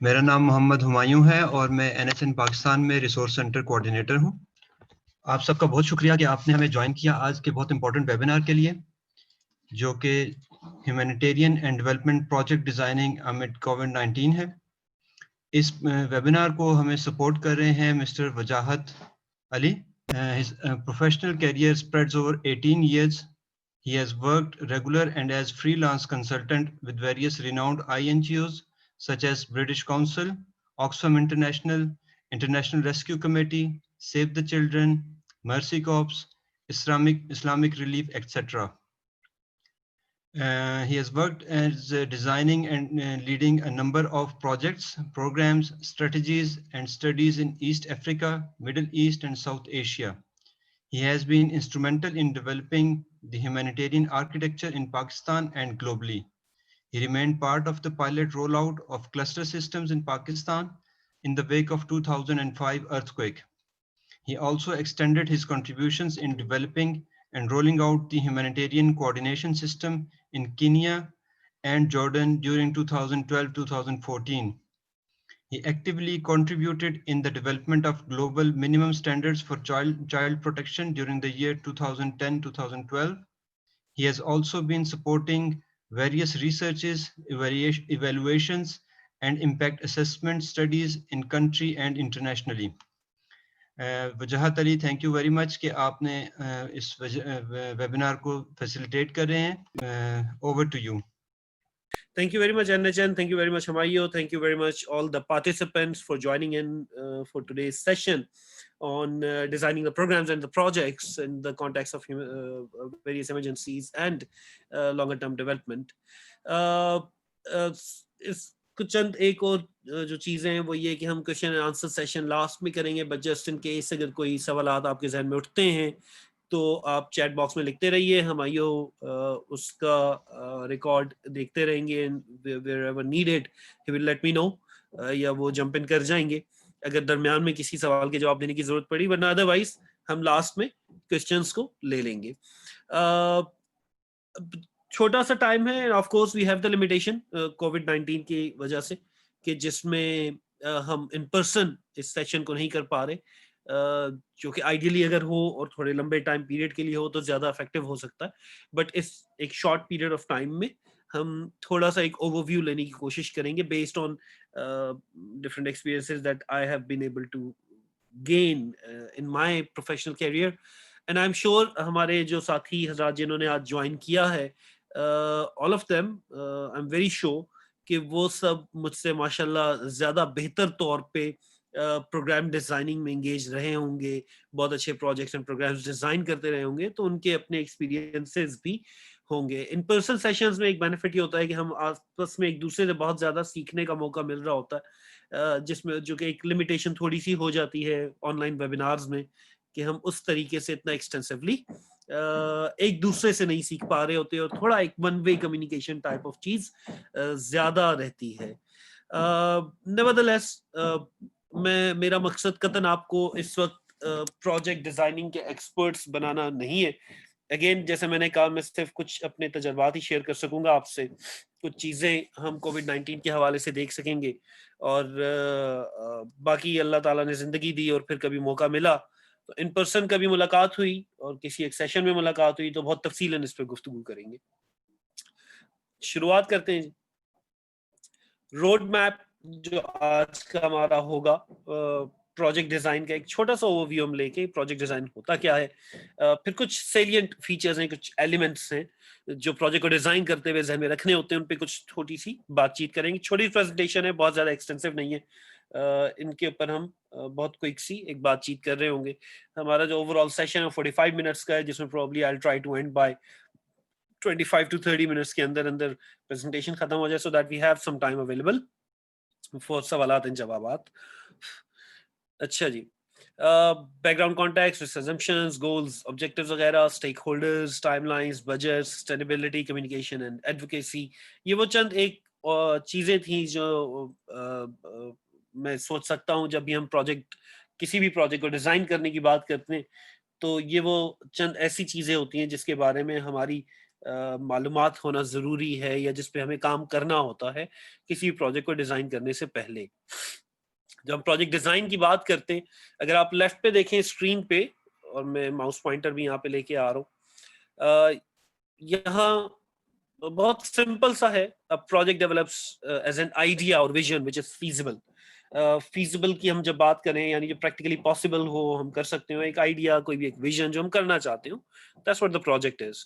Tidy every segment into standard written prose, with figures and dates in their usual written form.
मेरा नाम मोहम्मद हुमायूं है और मैं NHN पाकिस्तान में रिसोर्स सेंटर कोऑर्डिनेटर हूं। आप सबका बहुत शुक्रिया कि आपने हमें ज्वाइन किया आज के बहुत इंपॉर्टेंट वेबिनार के लिए, जो कि humanitarian and development project designing amid कोविड-19 है। इस वेबिनार को हमें सपोर्ट कर रहे हैं mister Wajahat Ali. His professional career spreads over 18 years. He has worked regular and as freelance consultant with various renowned INGOs such as British Council, Oxfam International, International Rescue Committee, Save the Children, Mercy Corps, Islamic Relief, etc. He has worked as designing and leading a number of projects, programs, strategies, and studies in East Africa, Middle East, and South Asia. He has been instrumental in developing the humanitarian architecture in Pakistan and globally. He remained part of the pilot rollout of cluster systems in Pakistan in the wake of 2005 earthquake. He also extended his contributions in developing and rolling out the humanitarian coordination system in Kenya and Jordan during 2012-2014. He actively contributed in the development of global minimum standards for child protection during the year 2010-2012. He has also been supporting various researches, evaluations, and impact assessment studies in country and internationally. Wajahat Ali, thank you very much कि आपने इस webinar को facilitate कर रहे हैं। Over to you. Thank you very much, NHN. Thank you very much, Hamayo. Thank you very much, all the participants, for joining in for today's session on designing the programs and the projects in the context of various emergencies and longer-term development. इस कुछ चंद एक और जो चीज़ें हैं वो ये कि हम question and answer session last में करेंगे, बट जस्ट इन केस अगर कोई सवालात आपके जहन में उठते हैं तो आप चैट बॉक्स में लिखते रहिए, हम आइयो उसका रिकॉर्ड देखते रहेंगे, wherever needed he will let me know, या वो जंप इन कर जाएंगे अगर दरमियान में किसी सवाल के जवाब देने की जरूरत पड़ी, वरना अदरवाइज हम लास्ट में क्वेश्चंस को ले लेंगे। छोटा सा टाइम है, of course we have the limitation कोविड-19 की वजह से, कि जिसमें हम इन पर्सन इस सेशन को नहीं कर पा रहे, जो कि आइडियली अगर हो और थोड़े लंबे टाइम पीरियड के लिए हो तो ज़्यादा इफेक्टिव हो सकता है, बट इस एक शॉर्ट पीरियड ऑफ टाइम में हम थोड़ा सा एक ओवरव्यू लेने की कोशिश करेंगे based on different experiences that I have been able to gain in my professional career, and I am sure हमारे जो साथी हजरात जिन्होंने आज ज्वाइन किया है, all of them, I am very sure कि वो सब मुझसे माशाल्लाह ज़्यादा बेहतर तौर पे प्रोग्राम डिजाइनिंग में एंगेज रहे होंगे, बहुत अच्छे प्रोजेक्ट्स एंड प्रोग्राम्स डिजाइन करते रहे होंगे, तो उनके अपने एक्सपीरियंसेस भी होंगे। इन पर्सन सेशंस में एक बेनिफिट ये होता है कि हम आपस में एक दूसरे से बहुत ज्यादा सीखने का मौका मिल रहा होता है, जिसमें जो कि एक लिमिटेशन थोड़ी सी हो जाती है ऑनलाइन वेबिनार्स में, कि हम उस तरीके से इतना एक्सटेंसिवली एक दूसरे से नहीं सीख पा रहे होते, और थोड़ा एक one way communication type of चीज ज्यादा रहती है। नेवरदलेस मेरा मकसद कतन आपको इस वक्त प्रोजेक्ट डिजाइनिंग के एक्सपर्ट्स बनाना नहीं है। अगेन जैसे मैंने कहा, मैं सिर्फ कुछ अपने तजर्बात ही शेयर कर सकूंगा आपसे, कुछ चीज़ें हम कोविड-19 के हवाले से देख सकेंगे, और बाकी अल्लाह ताला ने ज़िंदगी दी और फिर कभी मौका मिला तो इन पर्सन कभी मुलाकात हुई और किसी एक सेशन में मुलाकात हुई तो बहुत तफसीलन इस पर गुफ्तगू करेंगे। शुरुआत करते हैं। रोड मैप जो आज का हमारा होगा, प्रोजेक्ट डिजाइन का एक छोटा सा ओवरव्यू हम लेके प्रोजेक्ट डिजाइन होता क्या है, फिर कुछ सेलिएंट फीचर्स हैं, कुछ एलिमेंट्स हैं जो प्रोजेक्ट को डिजाइन करते हुए जहन में रखने होते हैं, उन पे कुछ छोटी सी बातचीत करेंगे। छोटी प्रेजेंटेशन है, बहुत ज्यादा एक्सटेंसिव नहीं है, इनके ऊपर हम बहुत क्विक सी एक बातचीत कर रहे होंगे। हमारा जो ओवरऑल सेशन है 45 मिनट्स का है, जिसमें probably I will try to end by 25 to 30 minutes के अंदर अंदर प्रेजेंटेशन खत्म हो जाए, so that we have some time available for सवालात एंड जवाबात। अच्छा जी, background context, risk assumptions, goals, objectives वगैरह, stakeholders, timelines, budget, sustainability, communication and advocacy, ये वो चंद एक चीजें थी जो मैं सोच सकता हूँ जब भी हम प्रोजेक्ट किसी भी प्रोजेक्ट को डिजाइन करने की बात करते हैं, तो ये वो चंद ऐसी चीजें होती हैं जिसके बारे में हमारी मालूमात होना ज़रूरी है या जिस पे हमें काम करना होता है किसी प्रोजेक्ट को डिज़ाइन करने से पहले। जब हम प्रोजेक्ट डिज़ाइन की बात करते हैं, अगर आप लेफ्ट पे देखें स्क्रीन पे, और मैं माउस पॉइंटर भी यहाँ पे लेके आ रहा हूँ, यहाँ बहुत सिंपल सा है। A project develops as an idea और vision which is feasible. Feasible की हम जब बात करें, यानी जो प्रैक्टिकली पॉसिबल हो, हम कर सकते हो, एक आइडिया, कोई भी एक विजन जो हम करना चाहते हो, that's what the project is.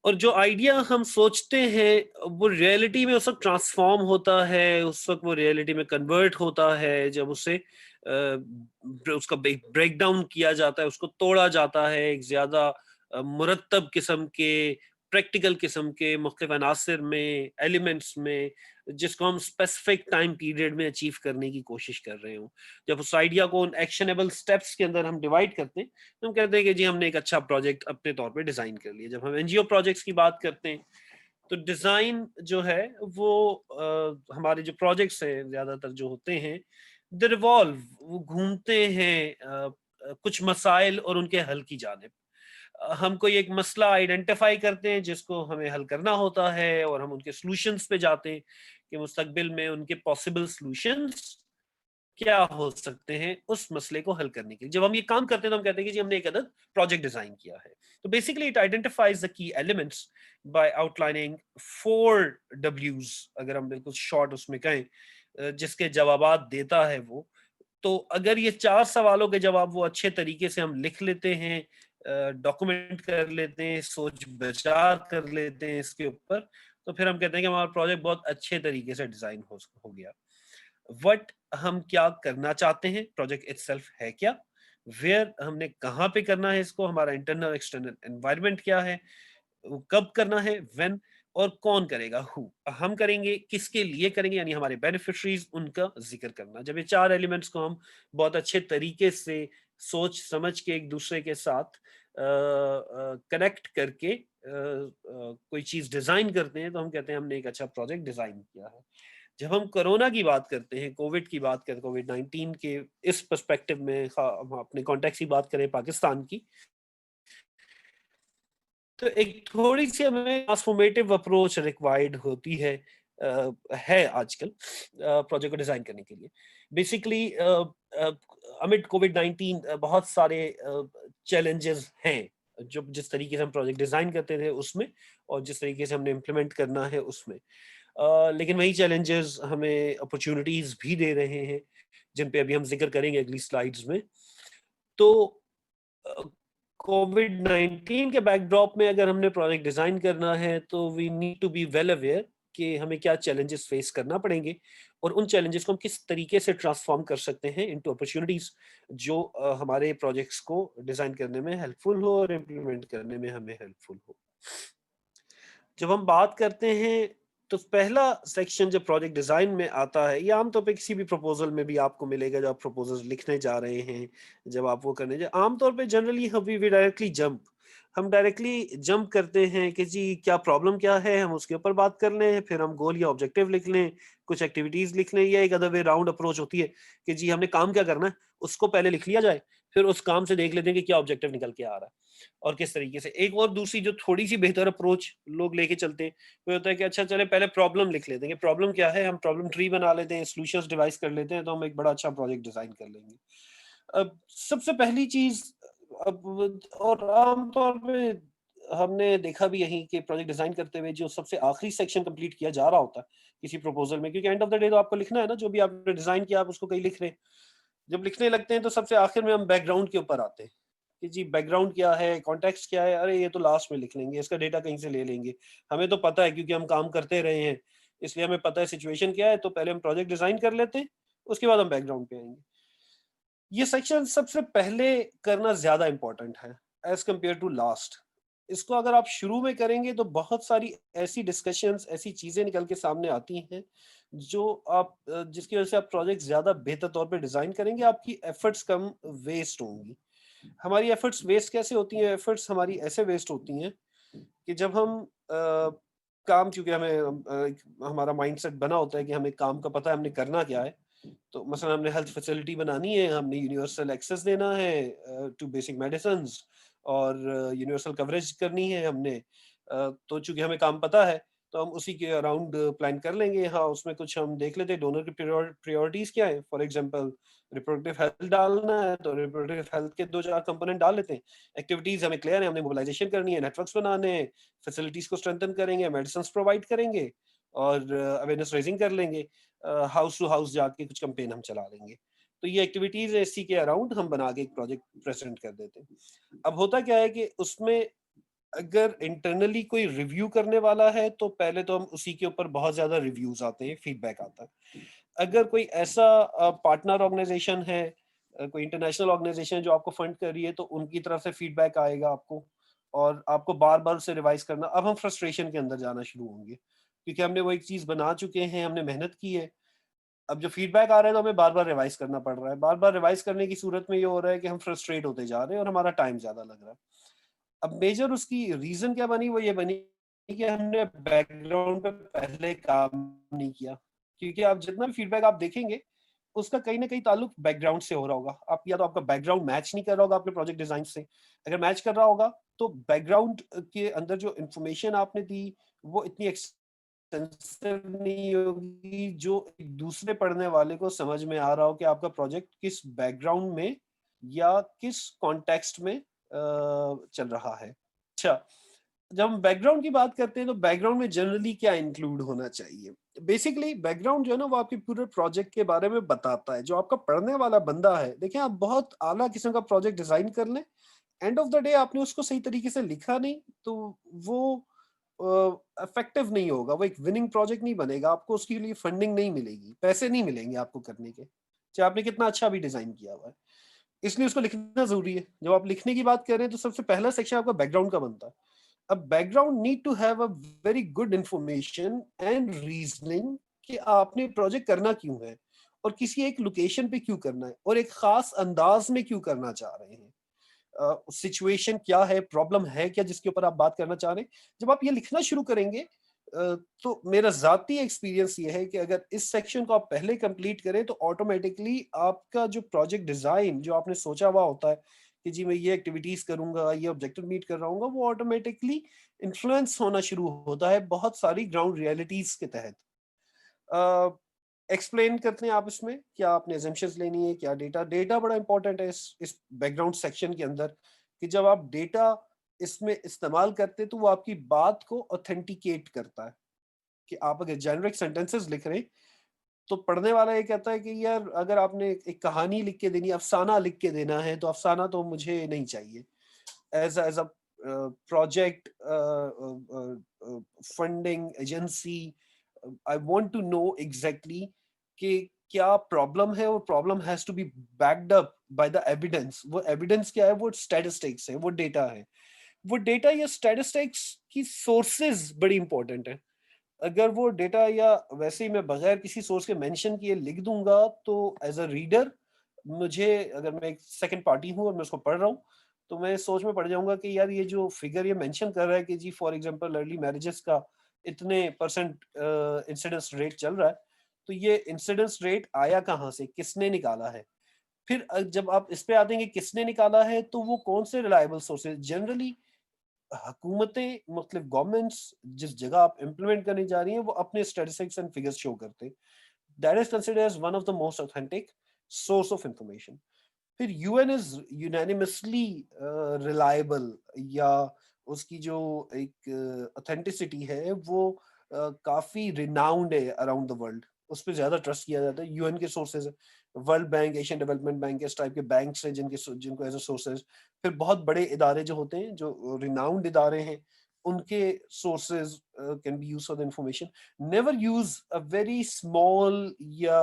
और जो आइडिया हम सोचते हैं वो रियलिटी में उस वक्त ट्रांसफॉर्म होता है, उस वक्त वो रियलिटी में कन्वर्ट होता है जब उसे उसका ब्रेक डाउन किया जाता है, उसको तोड़ा जाता है एक ज्यादा मुरत्तब किस्म के, प्रैक्टिकल किस्म के मुख्तलिफ अनासर में, एलिमेंट्स में, जिसको हम स्पेसिफिक टाइम पीरियड में अचीव करने की कोशिश कर रहे हो। जब उस आइडिया को उन एक्शनेबल स्टेप्स के अंदर हम डिवाइड करते हैं, तो हम कहते हैं कि जी हमने एक अच्छा प्रोजेक्ट अपने तौर पे डिजाइन कर लिया। जब हम एनजीओ प्रोजेक्ट्स की बात करते हैं, तो डिजाइन जो है वो हमारे जो प्रोजेक्ट्स हैं ज्यादातर जो होते हैं, दे रिवॉल्व, वो घूमते हैं कुछ मसाइल और उनके हल की जानिब। हम कोई एक मसला आइडेंटिफाई करते हैं जिसको हमें हल करना होता है, और हम उनके सॉल्यूशंस पे जाते हैं कि मुस्तकबिल में उनके पॉसिबल सॉल्यूशंस क्या हो सकते हैं उस मसले को हल करने के लिए। जब हम ये काम करते हैं तो हम कहते हैं कि जी हमने एक अदद प्रोजेक्ट डिजाइन किया है। तो basically it identifies the key elements bye outlining 4 Ws, अगर हम बिल्कुल शॉर्ट उसमें कहें, जिसके जवाबात देता है वो। तो अगर ये 4 सवालों के जवाब वो अच्छे तरीके से हम लिख लेते हैं, डॉक्यूमेंट कर लेते हैं, सोच विचार कर लेते हैं इसके ऊपर, तो फिर हम कहते हैं कि हमारा प्रोजेक्ट बहुत अच्छे तरीके से डिजाइन हो गया। वट हम क्या करना चाहते हैं, प्रोजेक्ट इटसेल्फ है क्या, वेयर हमने कहाँ पे करना है इसको, हमारा इंटरनल एक्सटर्नल एनवायरनमेंट क्या है, वो कब करना है, व्हेन, और कौन करेगा, हु, हम करेंगे, किसके लिए करेंगे, यानी हमारे बेनिफिशरीज, उनका जिक्र करना। जब ये 4 एलिमेंट्स को हम बहुत अच्छे तरीके से सोच समझ के एक दूसरे के साथ कनेक्ट करके कोई चीज डिजाइन करते हैं, तो हम कहते हैं हमने एक अच्छा प्रोजेक्ट डिजाइन किया है। जब हम कोरोना की बात करते हैं, कोविड की बात करते हैं, कोविड-19 के इस पर्सपेक्टिव में, हम अपने कॉन्टेक्स्ट की बात करें पाकिस्तान की, तो एक थोड़ी सी हमें ट्रांसफॉर्मेटिव अप्रोच रिक्वायर्ड होती है आजकल प्रोजेक्ट को डिजाइन करने के लिए। बेसिकली अमिड कोविड-19 बहुत सारे चैलेंजेस हैं, जो जिस तरीके से हम प्रोजेक्ट डिजाइन करते थे उसमें, और जिस तरीके से हमने इम्प्लीमेंट करना है उसमें। लेकिन वही चैलेंजेस हमें अपॉर्चुनिटीज भी दे रहे हैं, जिन पे अभी हम जिक्र करेंगे अगली स्लाइड्स में। तो कोविड 19 के बैकड्रॉप में अगर हमने प्रोजेक्ट डिजाइन करना है, तो we need to be well aware कि हमें क्या चैलेंजेस फेस करना पड़ेंगे, और उन चैलेंजेस को हम किस तरीके से ट्रांसफॉर्म कर सकते हैं इनटू अपॉर्चुनिटीज, जो हमारे प्रोजेक्ट्स को डिजाइन करने में हेल्पफुल हो और इम्प्लीमेंट करने में हमें हेल्पफुल हो। जब हम बात करते हैं, तो पहला सेक्शन जब प्रोजेक्ट डिजाइन में आता है, या आमतौर पे किसी भी प्रपोजल में भी आपको मिलेगा, जब आप प्रपोजल लिखने जा रहे हैं, जब आप वो करने जा, आमतौर पे जनरली वी डायरेक्टली जंप, हम डायरेक्टली जंप करते हैं कि जी क्या प्रॉब्लम क्या है, हम उसके ऊपर बात कर लें, फिर हम गोल या ऑब्जेक्टिव लिख लें, कुछ एक्टिविटीज लिख लें, या एक अदर वे राउंड अप्रोच होती है कि जी हमने काम क्या करना है उसको पहले लिख लिया जाए, फिर उस काम से देख लेते हैं कि क्या ऑब्जेक्टिव निकल के आ रहा है और किस तरीके से। एक और दूसरी जो थोड़ी सी बेहतर अप्रोच लोग लेके चलते हैं, वो होता है कि अच्छा चले पहले प्रॉब्लम लिख लेते हैं कि प्रॉब्लम क्या है, हम प्रॉब्लम ट्री बना लेते हैं, सॉल्यूशंस डिवाइस कर लेते हैं, तो हम एक बड़ा अच्छा प्रोजेक्ट डिजाइन कर लेंगे। अब सबसे पहली चीज, अब और आमतौर पे हमने देखा भी यही कि प्रोजेक्ट डिजाइन करते हुए जो सबसे आखिरी सेक्शन कंप्लीट किया जा रहा होता है किसी प्रपोजल में, क्योंकि एंड ऑफ द डे तो आपको लिखना है ना, जो भी आपने डिजाइन किया आप उसको कहीं लिख रहे हैं। जब लिखने लगते हैं तो सबसे आखिर में हम बैकग्राउंड के ऊपर आते हैं कि जी बैकग्राउंड क्या है, कॉन्टेक्स्ट क्या है, अरे ये तो लास्ट में लिख लेंगे, इसका डेटा कहीं से ले लेंगे, हमें तो पता है क्योंकि हम काम करते रहे हैं, इसलिए हमें पता है सिचुएशन क्या है, तो पहले हम प्रोजेक्ट डिजाइन कर लेते हैं, उसके बाद हम बैकग्राउंड पे आएंगे। ये सेक्शन सबसे पहले करना ज्यादा इंपॉर्टेंट है एज कंपेयर टू लास्ट। इसको अगर आप शुरू में करेंगे तो बहुत सारी ऐसी डिस्कशंस, ऐसी चीजें निकल के सामने आती हैं जो आप जिसकी वजह से आप प्रोजेक्ट ज्यादा बेहतर तौर पे डिजाइन करेंगे, आपकी एफर्ट्स कम वेस्ट होंगी। हमारी एफर्ट्स वेस्ट कैसे होती हैं? एफर्ट्स हमारी ऐसे वेस्ट होती हैं कि जब हम काम, चूंकि हमें हमारा माइंडसेट बना होता है कि हमें काम का पता है हमने करना क्या है, तो मसलन हमने हेल्थ फैसिलिटी बनानी है, हमने यूनिवर्सल एक्सेस देना है टू बेसिक मेडिसिन, और यूनिवर्सल कवरेज करनी है हमने, तो चूंकि हमें काम पता है तो हम उसी के अराउंड प्लान कर लेंगे। हाँ, उसमें कुछ हम देख लेते हैं डोनर की प्रायोरिटीज क्या है। फॉर एग्जांपल रिप्रोडक्टिव हेल्थ डालना है तो रिप्रोडक्टिव हेल्थ के 2-4 कंपोनेंट डाल लेते हैं। एक्टिविटीज हमें क्लियर है, हमने मोबिलाइजेशन करनी है, नेटवर्क्स बनाने हैं, फैसिलिटीज को स्ट्रेंथन करेंगे, मेडिसिन प्रोवाइड करेंगे और अवेयरनेस रेजिंग कर लेंगे। हाउस टू हाउस जाके कुछ कैंपेन हम चला लेंगे। तो ये एक्टिविटीज है, इसी के अराउंड हम बना के एक प्रोजेक्ट प्रेजेंट कर देते हैं। अब होता क्या है कि उसमें अगर इंटरनली कोई रिव्यू करने वाला है तो पहले तो हम उसी के ऊपर बहुत ज्यादा रिव्यूज आते हैं, फीडबैक आता है। अगर कोई ऐसा पार्टनर ऑर्गेनाइजेशन है, कोई इंटरनेशनल ऑर्गेनाइजेशन जो आपको फंड कर रही है, तो उनकी तरफ से फीडबैक आएगा आपको और आपको बार बार उसे रिवाइज करना। अब हम फ्रस्ट्रेशन के अंदर जाना शुरू होंगे क्योंकि हमने वो एक चीज बना चुके हैं, हमने मेहनत की है। अब जो फीडबैक आ रहा है तो हमें बार बार रिवाइज करना पड़ रहा है। बार बार रिवाइज करने की सूरत में ये हो रहा है कि हम फ्रस्ट्रेट होते जा रहे हैं और हमारा टाइम ज्यादा लग रहा है। अब मेजर उसकी रीजन क्या बनी, वो ये बनी कि हमने बैकग्राउंड पे पहले काम नहीं किया। क्योंकि आप जितना भी फीडबैक आप देखेंगे उसका कहीं ना कहीं ताल्लुक बैकग्राउंड से हो रहा होगा। आप या तो आपका बैकग्राउंड मैच नहीं कर रहा होगा अपने प्रोजेक्ट डिजाइन से। अगर मैच कर रहा होगा तो बैकग्राउंड के अंदर जो इंफॉर्मेशन आपने दी वो इतनी एक्सटेंसिव नहीं होगी जो एक दूसरे पढ़ने वाले को समझ में आ रहा हो कि आपका प्रोजेक्ट किस बैकग्राउंड में या किस कॉन्टेक्स्ट में चल रहा है। अच्छा, जब हम बैकग्राउंड की बात करते हैं तो बैकग्राउंड में जनरली क्या इंक्लूड होना चाहिए। बेसिकली बैकग्राउंड जो है ना वो आपके पूरे प्रोजेक्ट के बारे में बताता है। जो आपका पढ़ने वाला बंदा है, देखिए आप बहुत आला किस्म का प्रोजेक्ट डिजाइन कर लें, एंड ऑफ द डे आपने उसको सही तरीके से लिखा नहीं तो वो इफेक्टिव नहीं होगा, वो एक विनिंग प्रोजेक्ट नहीं बनेगा। आपको उसके लिए फंडिंग नहीं मिलेगी, पैसे नहीं मिलेंगे आपको करने के, चाहे आपने कितना अच्छा भी डिजाइन किया हुआ है। इसलिए उसको लिखना जरूरी है। जब आप लिखने की बात कर रहे हैं तो सबसे पहला सेक्शन आपका बैकग्राउंड का बनता है। अब background need to have a very good information and reasoning कि आपने प्रोजेक्ट करना क्यों है और किसी एक लोकेशन पे क्यों करना है और एक खास अंदाज में क्यों करना चाह रहे हैं। सिचुएशन क्या है, प्रॉब्लम है क्या जिसके ऊपर आप बात करना चाह रहे हैं। जब आप ये लिखना शुरू करेंगे तो मेरा जाती एक्सपीरियंस ये है कि अगर इस सेक्शन को आप पहले कंप्लीट करें तो ऑटोमेटिकली आपका जो प्रोजेक्ट डिजाइन जो आपने सोचा हुआ होता है कि जी मैं ये एक्टिविटीज करूंगा, ये ऑब्जेक्टिव मीट कर रहा हूँ, वो ऑटोमेटिकली इन्फ्लुएंस होना शुरू होता है बहुत सारी ग्राउंड रियलिटीज के तहत। एक्सप्लेन करते हैं आप इसमें क्या आपने एजम्पशंस लेनी है, क्या डेटा। डेटा बड़ा इंपॉर्टेंट है इस बैकग्राउंड सेक्शन के अंदर कि जब आप डेटा इसमें इस्तेमाल करते हैं तो वो आपकी बात को ऑथेंटिकेट करता है। कि आप अगर जेनरिक सेंटेंसेस लिख रहे हैं तो पढ़ने वाला ये कहता है कि यार अगर आपने एक कहानी लिख के देनी, अफसाना लिख के देना है तो अफसाना तो मुझे नहीं चाहिए। As a project funding agency I want to know exactly कि क्या प्रॉब्लम है और problem has to be backed up by the evidence. वो एविडेंस क्या है, वो स्टैटिस्टिक्स है, वो डेटा है। वो डेटा या स्टैटिस्टिक्स की सोर्सेज बड़ी इंपॉर्टेंट है। अगर वो डेटा या वैसे ही मैं बगैर किसी सोर्स के मेंशन किए लिख दूंगा तो एज अ रीडर मुझे, अगर मैं एक सेकंड पार्टी हूँ और मैं उसको पढ़ रहा हूँ तो मैं सोच में पड़ जाऊंगा कि यार ये जो फिगर ये मेंशन कर रहा है कि जी फॉर एग्जांपल अर्ली मैरिजेस का इतने परसेंट इंसिडेंस रेट चल रहा है, तो ये इंसिडेंस रेट आया कहाँ से, किसने निकाला है। फिर जब आप इस पे आते हैं कि किसने निकाला है तो वो कौन से रिलायबल सोर्सेज। जनरली हुकूमतें मतलब गवर्नमेंट्स जिस जगह आप इम्प्लीमेंट करने जा रही हैं वो अपने स्टैटिस्टिक्स एंड फिगर्स शो करते हैं। That is considered as one of the most authentic source of information. फिर यूएन इज यूनानिमसली रिलायबल या उसकी जो एक ऑथेंटिसिटी है वो काफी रिनाउंड है अराउंड द वर्ल्ड। उस पर ज्यादा ट्रस्ट किया जाता है। यूएन के sources, world bank, Asian development bank, इस टाइप के बैंक्स हैं जिनको एज अ सोर्सेज। फिर बहुत बड़े इदारे जो होते हैं जो रिनाउंड इदारे हैं उनके sources can be use for the information. Never use a very small या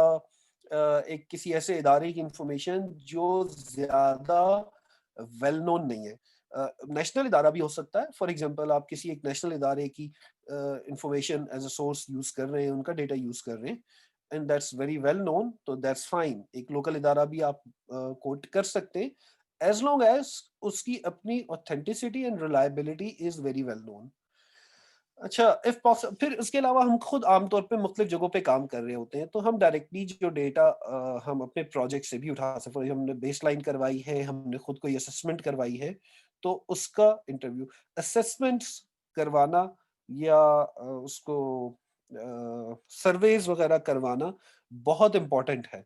एक किसी ऐसे इदारे की इंफॉर्मेशन जो ज्यादा वेल नोन नहीं है। नेशनल इदारा भी हो सकता है। फॉर एग्जांपल आप किसी एक नेशनल इदारे की information as a source use कर रहे हैं, उनका डेटा यूज कर रहे हैं and that's very well known, तो दैट्स फाइन। एक लोकल इदारा भी आप कोट कर सकते हैं एज लॉन्ग एज उसकी अपनी authenticity and reliability is very well known. अच्छा, इफ पॉसिबल फिर इसके अलावा हम खुद आमतौर पे मुख्तलिफ जगहों पे काम कर रहे होते हैं तो हम डायरेक्टली जो डेटा हम अपने प्रोजेक्ट से भी उठा सकते हैं। हमने बेसलाइन करवाई है, हमने खुद कोई असेसमेंट करवाई है तो उसका इंटरव्यू। असेसमेंट्स करवाना या उसको सर्वेज वगैरह करवाना बहुत इम्पोर्टेंट है।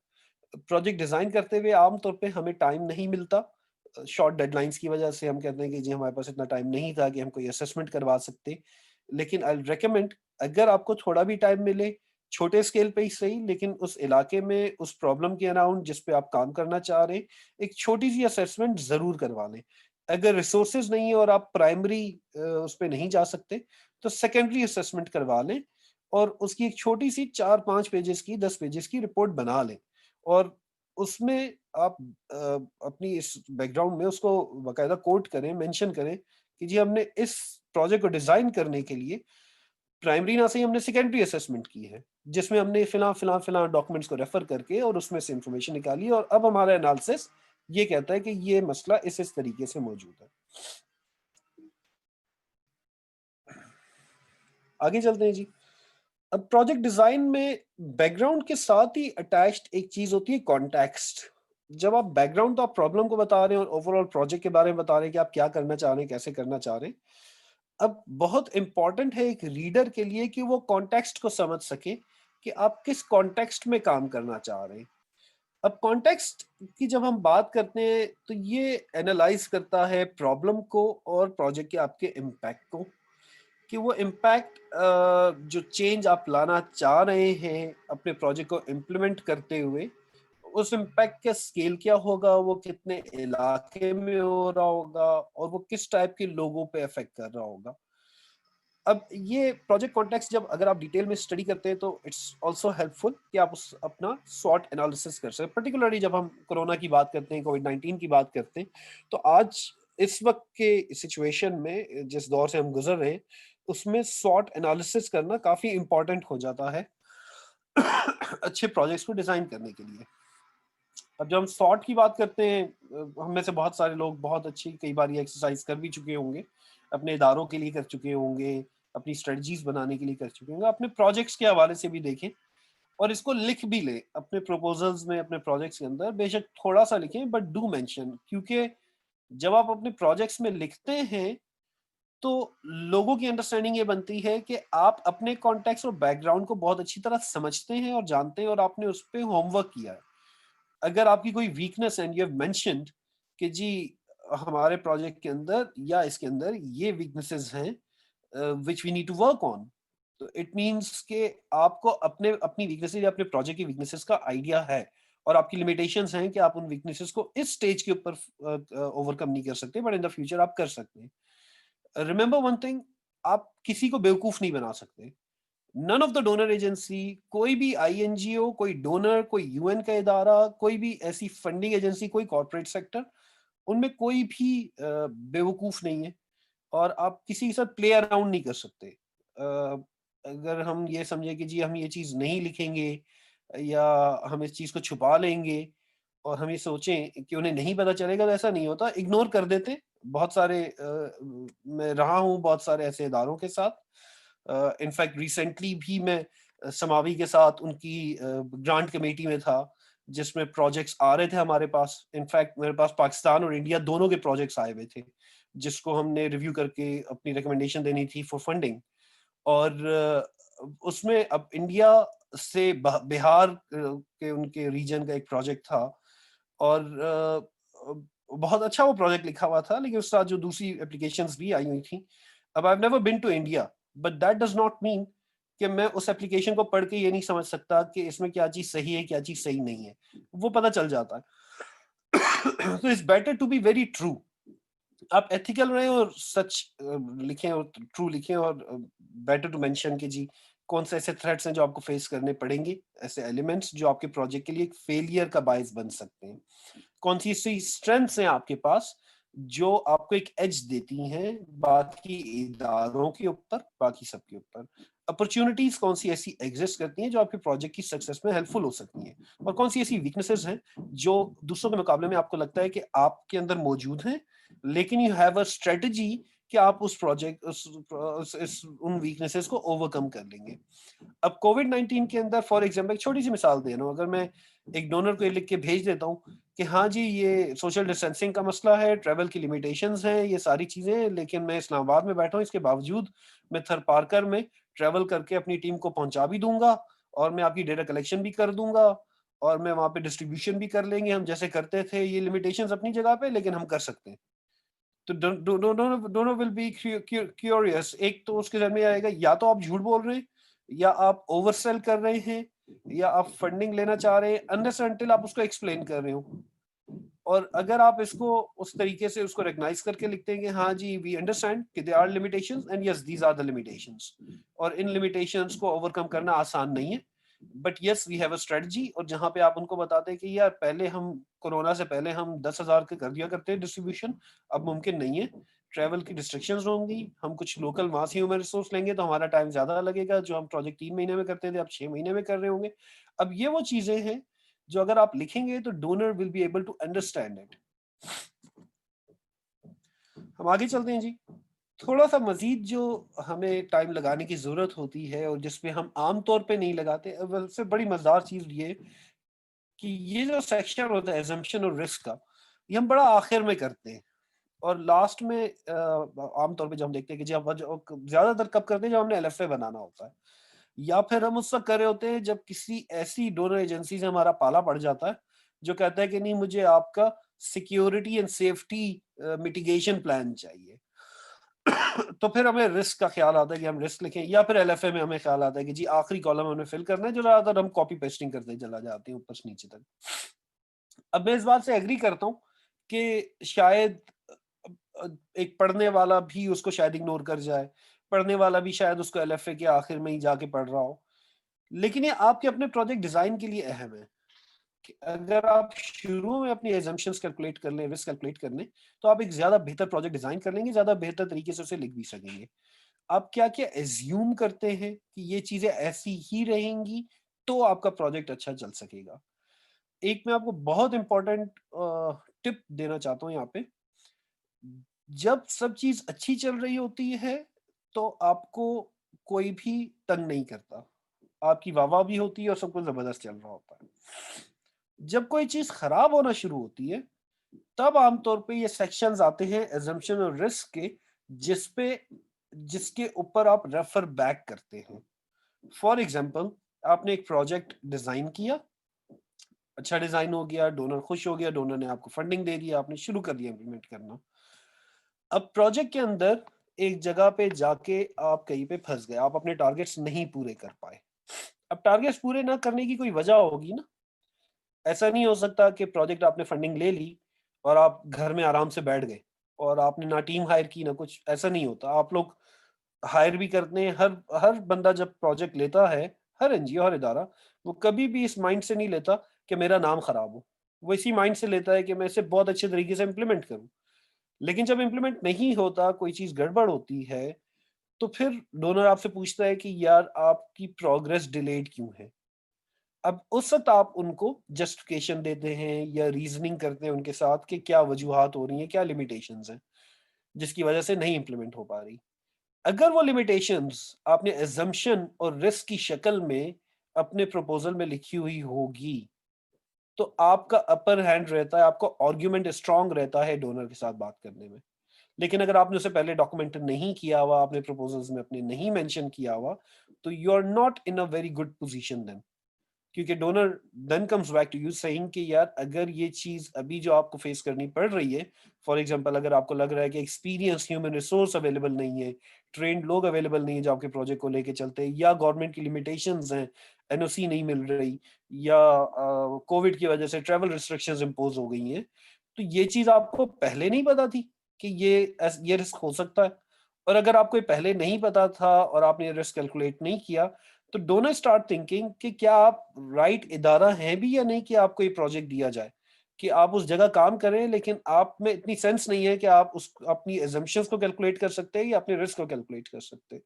प्रोजेक्ट डिजाइन करते हुए आमतौर पे हमें टाइम नहीं मिलता, शॉर्ट डेडलाइंस की वजह से हम कहते हैं कि जी हमारे पास इतना टाइम नहीं था कि हम कोई असेसमेंट करवा सकते। लेकिन आई रिकमेंड, अगर आपको थोड़ा भी टाइम मिले, छोटे स्केल पे ही सही, लेकिन उस इलाके में उस प्रॉब्लम के अराउंड जिस पे आप काम करना चाह रहे हैं, एक छोटी सी असेसमेंट जरूर करवा लें। अगर रिसोर्सेज नहीं है और आप प्राइमरी उस पे नहीं जा सकते, तो सेकेंडरी असेसमेंट करवा लें और उसकी एक छोटी सी 4-5 पेजेस की, 10 पेजेस की रिपोर्ट बना लें। और उसमें आप अपनी इस बैकग्राउंड में उसको बाकायदा कोट करें, मेंशन करें कि जी हमने इस प्रोजेक्ट को डिजाइन करने के लिए प्राइमरी ना सही हमने सेकेंडरी असेसमेंट की है, जिसमें हमने फिलहाल डॉक्यूमेंट्स को रेफर करके और उसमें से इंफॉर्मेशन निकाली, और अब हमारा एनालिसिस ये कहता है कि ये मसला इस तरीके से मौजूद है। आगे चलते हैं जी। अब प्रोजेक्ट डिजाइन में बैकग्राउंड के साथ ही अटैच्ड एक चीज होती है कॉन्टेक्स्ट। जब आप बैकग्राउंड, तो आप प्रॉब्लम को बता रहे हैं और ओवरऑल प्रोजेक्ट के बारे में बता रहे हैं कि आप क्या करना चाह रहे हैं, कैसे करना चाह रहे हैं। अब बहुत इंपॉर्टेंट है एक रीडर के लिए कि वो कॉन्टेक्स्ट को समझ सके कि आप किस कॉन्टेक्स्ट में काम करना चाह रहे हैं। अब कॉन्टेक्स्ट की जब हम बात करते हैं तो ये एनालाइज करता है प्रॉब्लम को और प्रोजेक्ट के आपके इम्पैक्ट को, कि वो इम्पैक्ट जो चेंज आप लाना चाह रहे हैं अपने प्रोजेक्ट को इम्प्लीमेंट करते हुए, उस इम्पैक्ट का स्केल क्या होगा, वो कितने इलाके में हो रहा होगा और वो किस टाइप के लोगों पे अफेक्ट कर रहा होगा। अब ये प्रोजेक्ट कॉन्टेक्स्ट जब अगर आप डिटेल में स्टडी करते हैं तो इट्स आल्सो हेल्पफुल कि आप उस अपना स्वॉट एनालिसिस कर सकें। पर्टिकुलरली जब हम कोरोना की बात करते हैं, कोविड-19 की बात करते हैं, तो आज इस वक्त के सिचुएशन में जिस दौर से हम गुजर रहे हैं, उसमें स्वॉट एनालिसिस करना काफी इंपॉर्टेंट हो जाता है अच्छे प्रोजेक्ट्स को डिजाइन करने के लिए। अब जब हम स्वॉट की बात करते हैं, हम में से बहुत सारे लोग बहुत अच्छी कई बार ये एक्सरसाइज कर भी चुके होंगे, अपने इदारों के लिए कर चुके होंगे, अपनी स्ट्रेटजीज बनाने के लिए कर चुके होंगे, अपने प्रोजेक्ट्स के हवाले से भी देखें और इसको लिख भी लें अपने प्रपोजल्स में, अपने प्रोजेक्ट्स के अंदर। बेशक थोड़ा सा लिखें बट डू मेंशन, क्योंकि जब आप अपने प्रोजेक्ट्स में लिखते हैं तो लोगों की अंडरस्टैंडिंग ये बनती है कि आप अपने कॉन्टेक्स्ट और बैकग्राउंड को बहुत अच्छी तरह समझते हैं और जानते हैं और आपने उस पर होमवर्क किया है। अगर आपकी कोई weakness and you have mentioned कि जी हमारे प्रोजेक्ट के अंदर या इसके अंदर ये वीकनेसेस हैं which we need to work on, तो इट मींस कि आपको अपने अपनी वीकनेसेस या अपने प्रोजेक्ट की वीकनेसेस का आइडिया है और आपकी लिमिटेशंस हैं कि आप उन वीकनेसेस को इस स्टेज के ऊपर ओवरकम नहीं कर सकते, बट इन द फ्यूचर आप कर सकते हैं। रिमेंबर वन थिंग, आप किसी को बेवकूफ नहीं बना सकते। None of the donor agency, कोई भी आईएनजीओ, कोई डोनर, कोई यूएन का इदारा, कोई भी ऐसी फंडिंग एजेंसी, कोई कॉर्पोरेट सेक्टर, उनमें कोई भी बेवकूफ नहीं है और आप किसी के साथ प्ले अराउंड नहीं कर सकते। अगर हम ये समझे कि जी हम ये चीज नहीं लिखेंगे या हम इस चीज को छुपा लेंगे और हम ये सोचें कि उन्हें नहीं पता चलेगा, तो ऐसा नहीं होता, इग्नोर कर देते। बहुत सारे मैं रहा हूँ बहुत सारे ऐसे इदारों के साथ। इनफैक्ट रिसेंटली भी मैं समावी के साथ उनकी ग्रांट कमेटी में था, जिसमें प्रोजेक्ट्स आ रहे थे हमारे पास। इनफैक्ट मेरे पास पाकिस्तान और इंडिया दोनों के प्रोजेक्ट्स आए हुए थे, जिसको हमने रिव्यू करके अपनी रिकमेंडेशन देनी थी फॉर फंडिंग। और उसमें अब इंडिया से बिहार के उनके रीजन का एक प्रोजेक्ट था और बहुत अच्छा वो प्रोजेक्ट लिखा हुआ था, लेकिन उसके साथ जो दूसरी एप्लीकेशंस भी आई हुई थी। अब I have never been to India, but that does not mean कि मैं उस एप्लीकेशन को पढ़ के ये नहीं समझ सकता कि इसमें क्या चीज सही है, क्या चीज सही नहीं है, वो पता चल जाता है। तो it's better to be very true. आप एथिकल रहें और सच लिखें और ट्रू लिखें, और बेटर टू मेंशन कि जी कौन से ऐसे थ्रेट्स हैं जो आपको फेस करने पड़ेंगे, ऐसे एलिमेंट्स जो आपके प्रोजेक्ट के लिए एक फेलियर का बायस बन सकते हैं। कौन सी ऐसी स्ट्रेंथ्स हैं आपके पास जो आपको एक एज देती हैं बाकी इदारों के ऊपर, बाकी सबके ऊपर। अपॉर्चुनिटीज कौन सी ऐसी एग्जिस्ट करती हैं जो आपके प्रोजेक्ट की सक्सेस में हेल्पफुल हो सकती हैं, और कौन सी ऐसी वीकनेसेस हैं जो दूसरों के मुकाबले में आपको लगता है कि आपके अंदर मौजूद हैं, लेकिन यू हैव अ स्ट्रेटजी कि आप उस प्रोजेक्ट उन वीकनेसेस को ओवरकम कर लेंगे। अब कोविड-19 के अंदर फॉर एग्जांपल एक छोटी सी मिसाल दे रहा हूँ, अगर मैं एक डोनर को ये लिख के भेज देता हूँ कि हाँ जी, ये सोशल डिस्टेंसिंग का मसला है, ट्रैवल की लिमिटेशंस हैं, ये सारी चीजें हैं, लेकिन मैं इस्लामाबाद में बैठा हूँ, इसके बावजूद मैं थरपारकर में ट्रैवल करके अपनी टीम को पहुंचा भी दूंगा, और मैं आपकी डेटा कलेक्शन भी कर दूंगा, और मैं वहां पे डिस्ट्रीब्यूशन भी कर लेंगे हम जैसे करते थे। ये लिमिटेशंस अपनी जगह पे, लेकिन हम कर सकते हैं। तो दोनों विल बी क्यूरियस। एक तो उसके जहन में आएगा, या तो आप झूठ बोल रहे हैं, या आप ओवरसेल कर रहे हैं, या आप फंडिंग लेना चाह रहे हैं, अनलेस अनटिल आप उसको एक्सप्लेन कर रहे हो। और अगर आप इसको उस तरीके से उसको रिकग्नाइज करके लिखते हैं कि हाँ जी, वी अंडरस्टैंड कि there are limitations and yes these are the limitations, और इन लिमिटेशंस को ओवरकम करना आसान नहीं है, but yes we have a strategy. और जहां पे आप उनको बताते हैं कि यार पहले हम कोरोना से पहले हम 10,000 के कर दिया करते हैं डिस्ट्रीब्यूशन, अब मुमकिन नहीं है, ट्रैवल की रिस्ट्रिक्शंस होंगी, हम कुछ लोकल वहां से ह्यूमन रिसोर्स लेंगे तो हमारा टाइम ज्यादा लगेगा, जो हम प्रोजेक्ट 3 महीने में करते थे अब 6 महीने में कर रहे होंगे। अब ये वो चीजें हैं जो अगर आप लिखेंगे तो donor will be able to understand it. हम आगे चलते हैं जी। थोड़ा सा मजीद जो हमें टाइम लगाने की जरूरत होती है और जिसमें हम आम तौर पे नहीं लगाते, वैसे बड़ी मजेदार चीज ये कि ये जो सेक्शन होता है एजम्पशन और रिस्क का, ये हम बड़ा आखिर में करते हैं, और लास्ट में आमतौर पे जब हम देखते हैं कि जी हम ज्यादातर कब करते हैं जब हमने एलएफए बनाना होता है, या फिर हम उस वक्त कर रहे होते हैं जब किसी ऐसी डोनर एजेंसी से हमारा पाला पड़ जाता है जो कहता है कि नहीं, मुझे आपका security and safety mitigation plan चाहिए। तो फिर हमें रिस्क का ख्याल आता है कि हम रिस्क लिखें, या फिर एलएफए में हमें ख्याल आता है कि जी आखिरी कॉलम हमें फिल करना है, जो ज्यादातर हम कॉपी पेस्टिंग करते चला जाते हैं ऊपर से नीचे तक। अब मैं इस बात से एग्री करता हूँ कि शायद एक पढ़ने वाला भी उसको शायद इग्नोर कर जाए, पढ़ने वाला भी शायद उसको एलएफए के आखिर में ही जाके पढ़ रहा हो, लेकिन ये आपके अपने प्रोजेक्ट डिजाइन के लिए अहम है कि अगर आप शुरू में अपनी एजम्पशंस कैलकुलेट कर लें, रिस्क कैलकुलेट कर लें, तो आप एक ज्यादा बेहतर प्रोजेक्ट डिजाइन कर लेंगे, ज्यादा बेहतर तरीके से उसे लिख भी सकेंगे। आप क्या क्या एज्यूम करते हैं कि ये चीजें ऐसी ही रहेंगी, तो आपका प्रोजेक्ट अच्छा चल सकेगा। एक मैं आपको बहुत इंपॉर्टेंट टिप देना चाहता हूँ यहाँ पे। जब सब चीज अच्छी चल रही होती है तो आपको कोई भी तंग नहीं करता, आपकी वाह भी होती है और सब कुछ जबरदस्त चल रहा होता है। जब कोई चीज खराब होना शुरू होती है, तब आमतौर पे ये सेक्शंस आते हैं एजम्पशन और रिस्क के, जिसके ऊपर आप रेफर बैक करते हैं। फॉर एग्जाम्पल, आपने एक प्रोजेक्ट डिजाइन किया, अच्छा डिजाइन हो गया, डोनर खुश हो गया, डोनर ने आपको फंडिंग दे दिया, आपने शुरू कर दिया इम्प्लीमेंट करना। अब प्रोजेक्ट के अंदर एक जगह पे जाके आप कहीं पे फंस गए, आप अपने टारगेट्स नहीं पूरे कर पाए। अब टारगेट्स पूरे ना करने की कोई वजह होगी ना। ऐसा नहीं हो सकता कि प्रोजेक्ट आपने फंडिंग ले ली और आप घर में आराम से बैठ गए और आपने ना टीम हायर की ना कुछ। ऐसा नहीं होता। आप लोग हायर भी करते हैं। हर हर बंदा जब प्रोजेक्ट लेता है, हर एनजीओ, हर इदारा, वो कभी भी इस माइंड से नहीं लेता कि मेरा नाम खराब हो। वो इसी माइंड से लेता है कि मैं इसे बहुत अच्छे तरीके से इम्प्लीमेंट करूं। लेकिन जब इम्प्लीमेंट नहीं होता, कोई चीज गड़बड़ होती है, तो फिर डोनर आपसे पूछता है कि यार आपकी प्रोग्रेस डिलेड क्यों है। अब उस वक्त आप उनको जस्टिफिकेशन देते हैं या रीजनिंग करते हैं उनके साथ कि क्या वजूहात हो रही हैं, क्या लिमिटेशंस हैं जिसकी वजह से नहीं इम्प्लीमेंट हो पा रही। अगर वो लिमिटेशंस आपने एजम्पशन और रिस्क की शक्ल में अपने प्रपोजल में लिखी हुई होगी, तो आपका अपर हैंड रहता है, आपका आर्ग्यूमेंट स्ट्रांग रहता है डोनर के साथ बात करने में। लेकिन अगर आपने उसे पहले डॉक्यूमेंट नहीं किया हुआ, आपने प्रपोजल्स में अपने नहीं मेंशन किया हुआ, तो you are not in a very good position then. क्योंकि donor then comes back to you saying कि यार अगर ये चीज अभी जो आपको फेस करनी पड़ रही है, फॉर एग्जांपल अगर आपको लग रहा है कि एक्सपीरियंस ह्यूमन रिसोर्स अवेलेबल नहीं है, ट्रेंड लोग अवेलेबल नहीं है जो आपके प्रोजेक्ट को लेके चलते हैं, या गवर्नमेंट की लिमिटेशंस हैं, एनओसी नहीं मिल रही, या कोविड की वजह से ट्रैवल रिस्ट्रिक्शंस इम्पोज हो गई हैं, तो ये चीज आपको पहले नहीं पता थी कि ये रिस्क हो सकता है। और अगर आपको ये पहले नहीं पता था और आपने रिस्क कैलकुलेट नहीं किया, तो डोंट स्टार्ट थिंकिंग कि क्या आप राइट इदारा हैं भी या नहीं कि आपको ये प्रोजेक्ट दिया जाए, कि आप उस जगह काम करें, लेकिन आप में इतनी सेंस नहीं है कि आप उस अपनी एजम्पशंस को कैलकुलेट कर सकते हैं या अपने रिस्क को कैलकुलेट कर सकते हैं।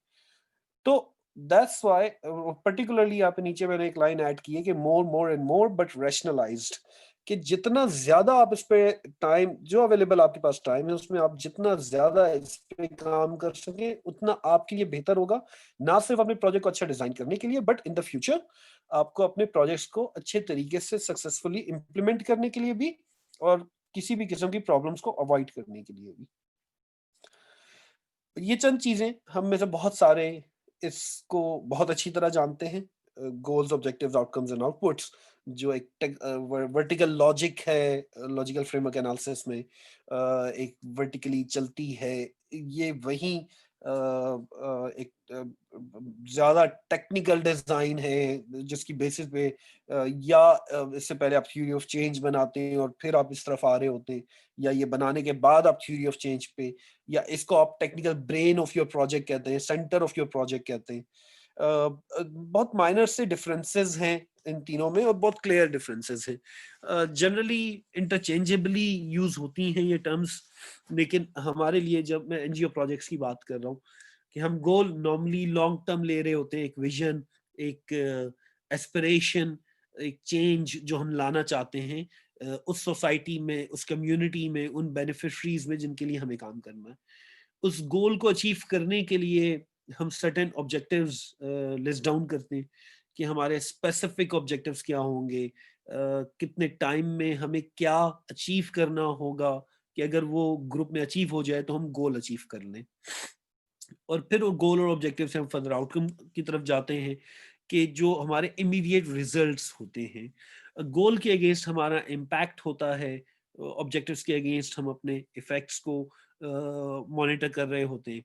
तो दैट्स व्हाई पर्टिकुलरली यहाँ पे नीचे मैंने एक लाइन ऐड की है कि more more and more but rationalised, कि जितना ज्यादा आप इस पे टाइम, जो अवेलेबल आपके पास टाइम है, उसमें आप जितना ज्यादा इस पे काम कर सके उतना आपके लिए बेहतर होगा, ना सिर्फ अपने प्रोजेक्ट को अच्छा डिजाइन करने के लिए, बट इन द फ्यूचर आपको अपने प्रोजेक्ट्स को अच्छे तरीके से सक्सेसफुली इंप्लीमेंट करने के लिए भी, और किसी भी किस्म की प्रॉब्लम्स को अवॉइड करने के लिए भी। ये चंद चीजें, हम में से बहुत सारे इसको बहुत अच्छी तरह जानते हैं, goals, objectives, outcomes and outputs, जो एक वर्टिकल लॉजिक है लॉजिकल फ्रेमवर्क एनालिसिस में, एक वर्टिकली चलती है, ये वही एक ज्यादा टेक्निकल डिजाइन है जिसकी बेसिस पे या इससे पहले आप थ्योरी ऑफ चेंज बनाते हैं और फिर आप इस तरफ आ रहे होते हैं, या ये बनाने के बाद आप थ्योरी ऑफ चेंज पे, या इसको आप technical brain of your project कहते हैं, सेंटर ऑफ योर प्रोजेक्ट कहते हैं। बहुत माइनर से डिफरेंसेस हैं इन तीनों में, और बहुत क्लियर डिफरेंसेस हैं। जनरली इंटरचेंजेबली यूज होती हैं ये टर्म्स, लेकिन हमारे लिए, जब मैं एनजीओ प्रोजेक्ट्स की बात कर रहा हूँ, कि हम गोल नॉर्मली लॉन्ग टर्म ले रहे होते हैं, एक विजन, एक एस्पिरेशन, एक चेंज जो हम लाना चाहते हैं उस सोसाइटी में, उस कम्युनिटी में, उन बेनिफिशरीज में जिनके लिए हमें काम करना है। उस गोल को अचीव करने के लिए हम सर्टेन ऑब्जेक्टिव्स लिस्ट डाउन करते हैं कि हमारे स्पेसिफिक ऑब्जेक्टिव्स क्या होंगे, कितने टाइम में हमें क्या अचीव करना होगा, कि अगर वो ग्रुप में अचीव हो जाए तो हम गोल अचीव कर लें। और फिर वो गोल और ऑब्जेक्टिव से हम फर्दर आउटकम की तरफ जाते हैं, कि जो हमारे इमीडिएट रिजल्ट्स होते हैं। गोल के अगेंस्ट हमारा इम्पैक्ट होता है, ऑब्जेक्टिव्स के अगेंस्ट हम अपने इफेक्ट्स को मॉनिटर कर रहे होते हैं,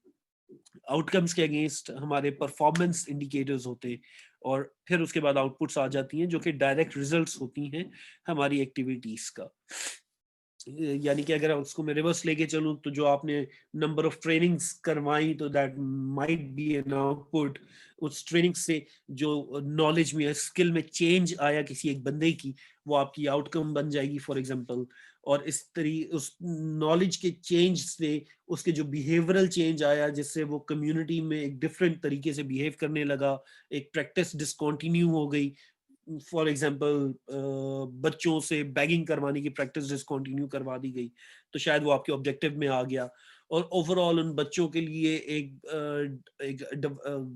आउटकम्स के अगेंस्ट हमारे परफॉर्मेंस इंडिकेटर्स होते हैं, और फिर उसके बाद आउटपुट्स आ जाती हैं जो कि डायरेक्ट रिजल्ट्स होती हैं हमारी एक्टिविटीज का। यानी कि अगर उसको मैं रिवर्स लेके चलूं, तो जो आपने नंबर ऑफ ट्रेनिंग्स करवाई, तो that might be an output. उस ट्रेनिंग से जो नॉलेज में, स्किल में चेंज आया किसी एक बंदे की, वो आपकी आउटकम बन जाएगी फॉर एग्जांपल। और इस तरीके उस नॉलेज के चेंज से उसके जो बिहेवियरल चेंज आया, जिससे वो कम्युनिटी में एक डिफरेंट तरीके से बिहेव करने लगा, एक प्रैक्टिस डिसकंटिन्यू हो गई। फॉर एग्जाम्पल बच्चों से बैगिंग करवाने की प्रैक्टिस डिसकंटिन्यू करवा दी गई, तो शायद वो आपके ऑब्जेक्टिव में आ गया, और ओवरऑल उन बच्चों के लिए एक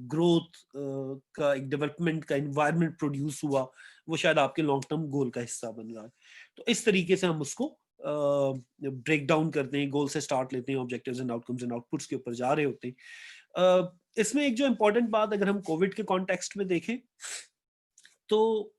ग्रोथ का, एक डेवलपमेंट का एनवायरनमेंट प्रोड्यूस हुआ, वो शायद आपके लॉन्ग टर्म गोल का हिस्सा बन रहा है। तो इस तरीके से हम उसको ब्रेक डाउन करते हैं, गोल से स्टार्ट लेते हैं, objectives and outcomes and outputs के ऊपर जा रहे होते हैं। इसमें एक जो इम्पोर्टेंट बात, अगर हम कोविड के कॉन्टेक्स्ट में देखें, तो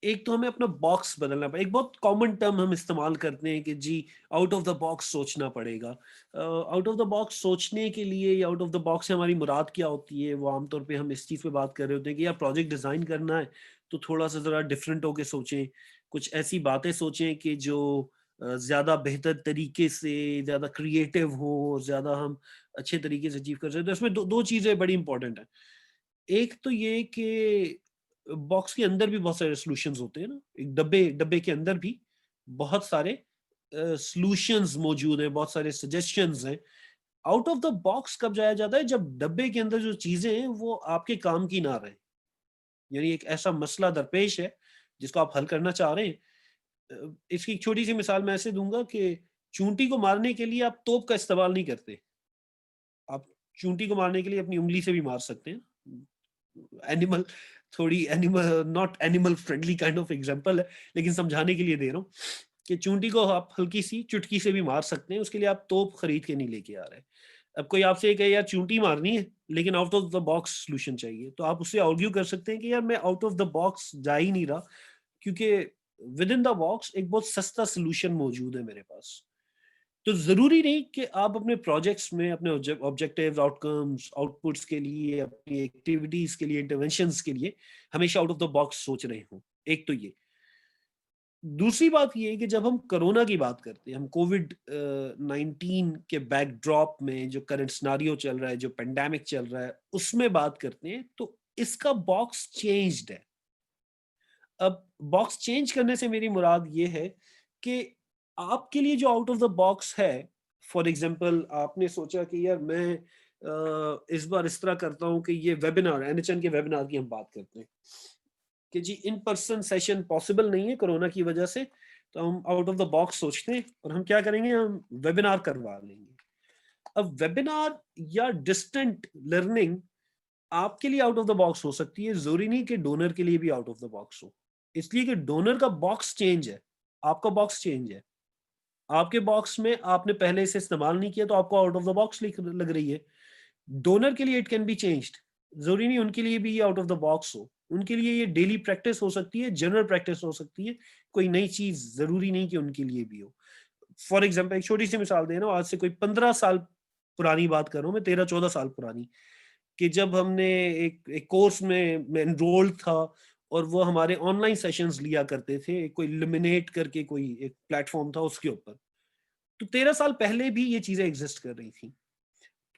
एक तो हमें अपना बॉक्स बदलना पड़ेगा। एक बहुत कॉमन टर्म हम इस्तेमाल करते हैं कि जी आउट ऑफ द बॉक्स सोचना पड़ेगा। आउट ऑफ द बॉक्स सोचने के लिए, या आउट ऑफ द बॉक्स से हमारी मुराद क्या होती है, वो आमतौर पे हम इस चीज़ पे बात कर रहे होते हैं कि यार प्रोजेक्ट डिज़ाइन करना है तो थोड़ा सा ज़रा डिफरेंट होके सोचें, कुछ ऐसी बातें सोचें कि जो ज़्यादा बेहतर तरीके से, ज़्यादा क्रिएटिव हो, ज़्यादा हम अच्छे तरीके से अचीव कर सकते हैं। तो इसमें दो चीज़ें बड़ी इंपॉर्टेंट हैं। एक तो ये कि बॉक्स के अंदर भी बहुत सारे सॉल्यूशंस होते हैं ना, एक डब्बे के अंदर भी बहुत सारे सॉल्यूशंस मौजूद हैं, बहुत सारे सजेशंस हैं। आउट ऑफ द बॉक्स कब जाया जाता है, जब डब्बे के अंदर जो चीजें हैं वो आपके काम की ना रहे। यानी एक ऐसा मसला दरपेश है जिसको आप हल करना चाह रहे हैं। इसकी एक छोटी सी मिसाल मैं ऐसे दूंगा कि चूंटी को मारने के लिए आप तोप का इस्तेमाल नहीं करते। आप चूंटी को मारने के लिए अपनी उंगली से भी मार सकते हैं। एनिमल, थोड़ी animal, not animal friendly kind of example है, लेकिन समझाने के लिए दे रहा हूँ कि चूंटी को आप हल्की सी चुटकी से भी मार सकते हैं, उसके लिए आप तोप खरीद के नहीं लेके आ रहे। अब कोई आपसे कहे यार चूंटी मारनी है लेकिन out of the box solution चाहिए, तो आप उससे आर्ग्यू कर सकते हैं कि यार मैं आउट ऑफ द बॉक्स जा ही नहीं रहा, क्योंकि विद इन द बॉक्स एक बहुत सस्ता सॉल्यूशन मौजूद है मेरे पास। तो जरूरी नहीं कि आप अपने प्रोजेक्ट्स में अपने ऑब्जेक्टिव्स, आउटकम्स, आउटपुट्स के लिए, अपनी एक्टिविटीज के लिए, इंटरवेंशंस के लिए हमेशा आउट ऑफ द बॉक्स सोच रहे हो। एक तो ये। दूसरी बात ये है कि जब हम कोरोना की बात करते हैं, हम कोविड 19 के बैकड्रॉप में जो करंट सिनेरियो चल रहा है, जो पेंडेमिक चल रहा है, उसमें बात करते हैं, तो इसका बॉक्स चेंज्ड है। अब बॉक्स चेंज करने से मेरी मुराद ये है कि आपके लिए जो आउट ऑफ द बॉक्स है, फॉर एग्जांपल आपने सोचा कि यार मैं इस बार इस तरह करता हूँ कि ये वेबिनार, एनएचएन के वेबिनार की हम बात करते हैं कि जी इन पर्सन सेशन पॉसिबल नहीं है कोरोना की वजह से, तो हम आउट ऑफ द बॉक्स सोचते हैं और हम क्या करेंगे, हम वेबिनार करवा लेंगे। अब वेबिनार या डिस्टेंट लर्निंग आपके लिए आउट ऑफ द बॉक्स हो सकती है, जरूरी नहीं कि डोनर के लिए भी आउट ऑफ द बॉक्स हो, इसलिए कि डोनर का बॉक्स चेंज है, आपका बॉक्स चेंज है। आपके बॉक्स में आपने पहले इसे इस्तेमाल नहीं किया तो आपको आउट ऑफ द बॉक्स लग रही है। डोनर के लिए इट कैन बी चेंज्ड, जरूरी नहीं उनके लिए भी ये आउट ऑफ द बॉक्स हो, उनके लिए ये डेली प्रैक्टिस हो सकती है, जनरल प्रैक्टिस हो सकती है, कोई नई चीज जरूरी नहीं कि उनके लिए भी हो। फॉर एग्जाम्पल एक छोटी सी मिसाल दे रहा हूँ, आज से कोई 15 साल पुरानी बात कर रहा हूँ मैं, 13-14 साल पुरानी, कि जब हमने एक कोर्स में मैं एनरोल्ड था और वो हमारे ऑनलाइन सेशंस लिया करते थे, कोई लिमिनेट करके कोई एक प्लेटफॉर्म था उसके ऊपर, तो 13 साल पहले भी ये चीजें एग्जिस्ट कर रही थी।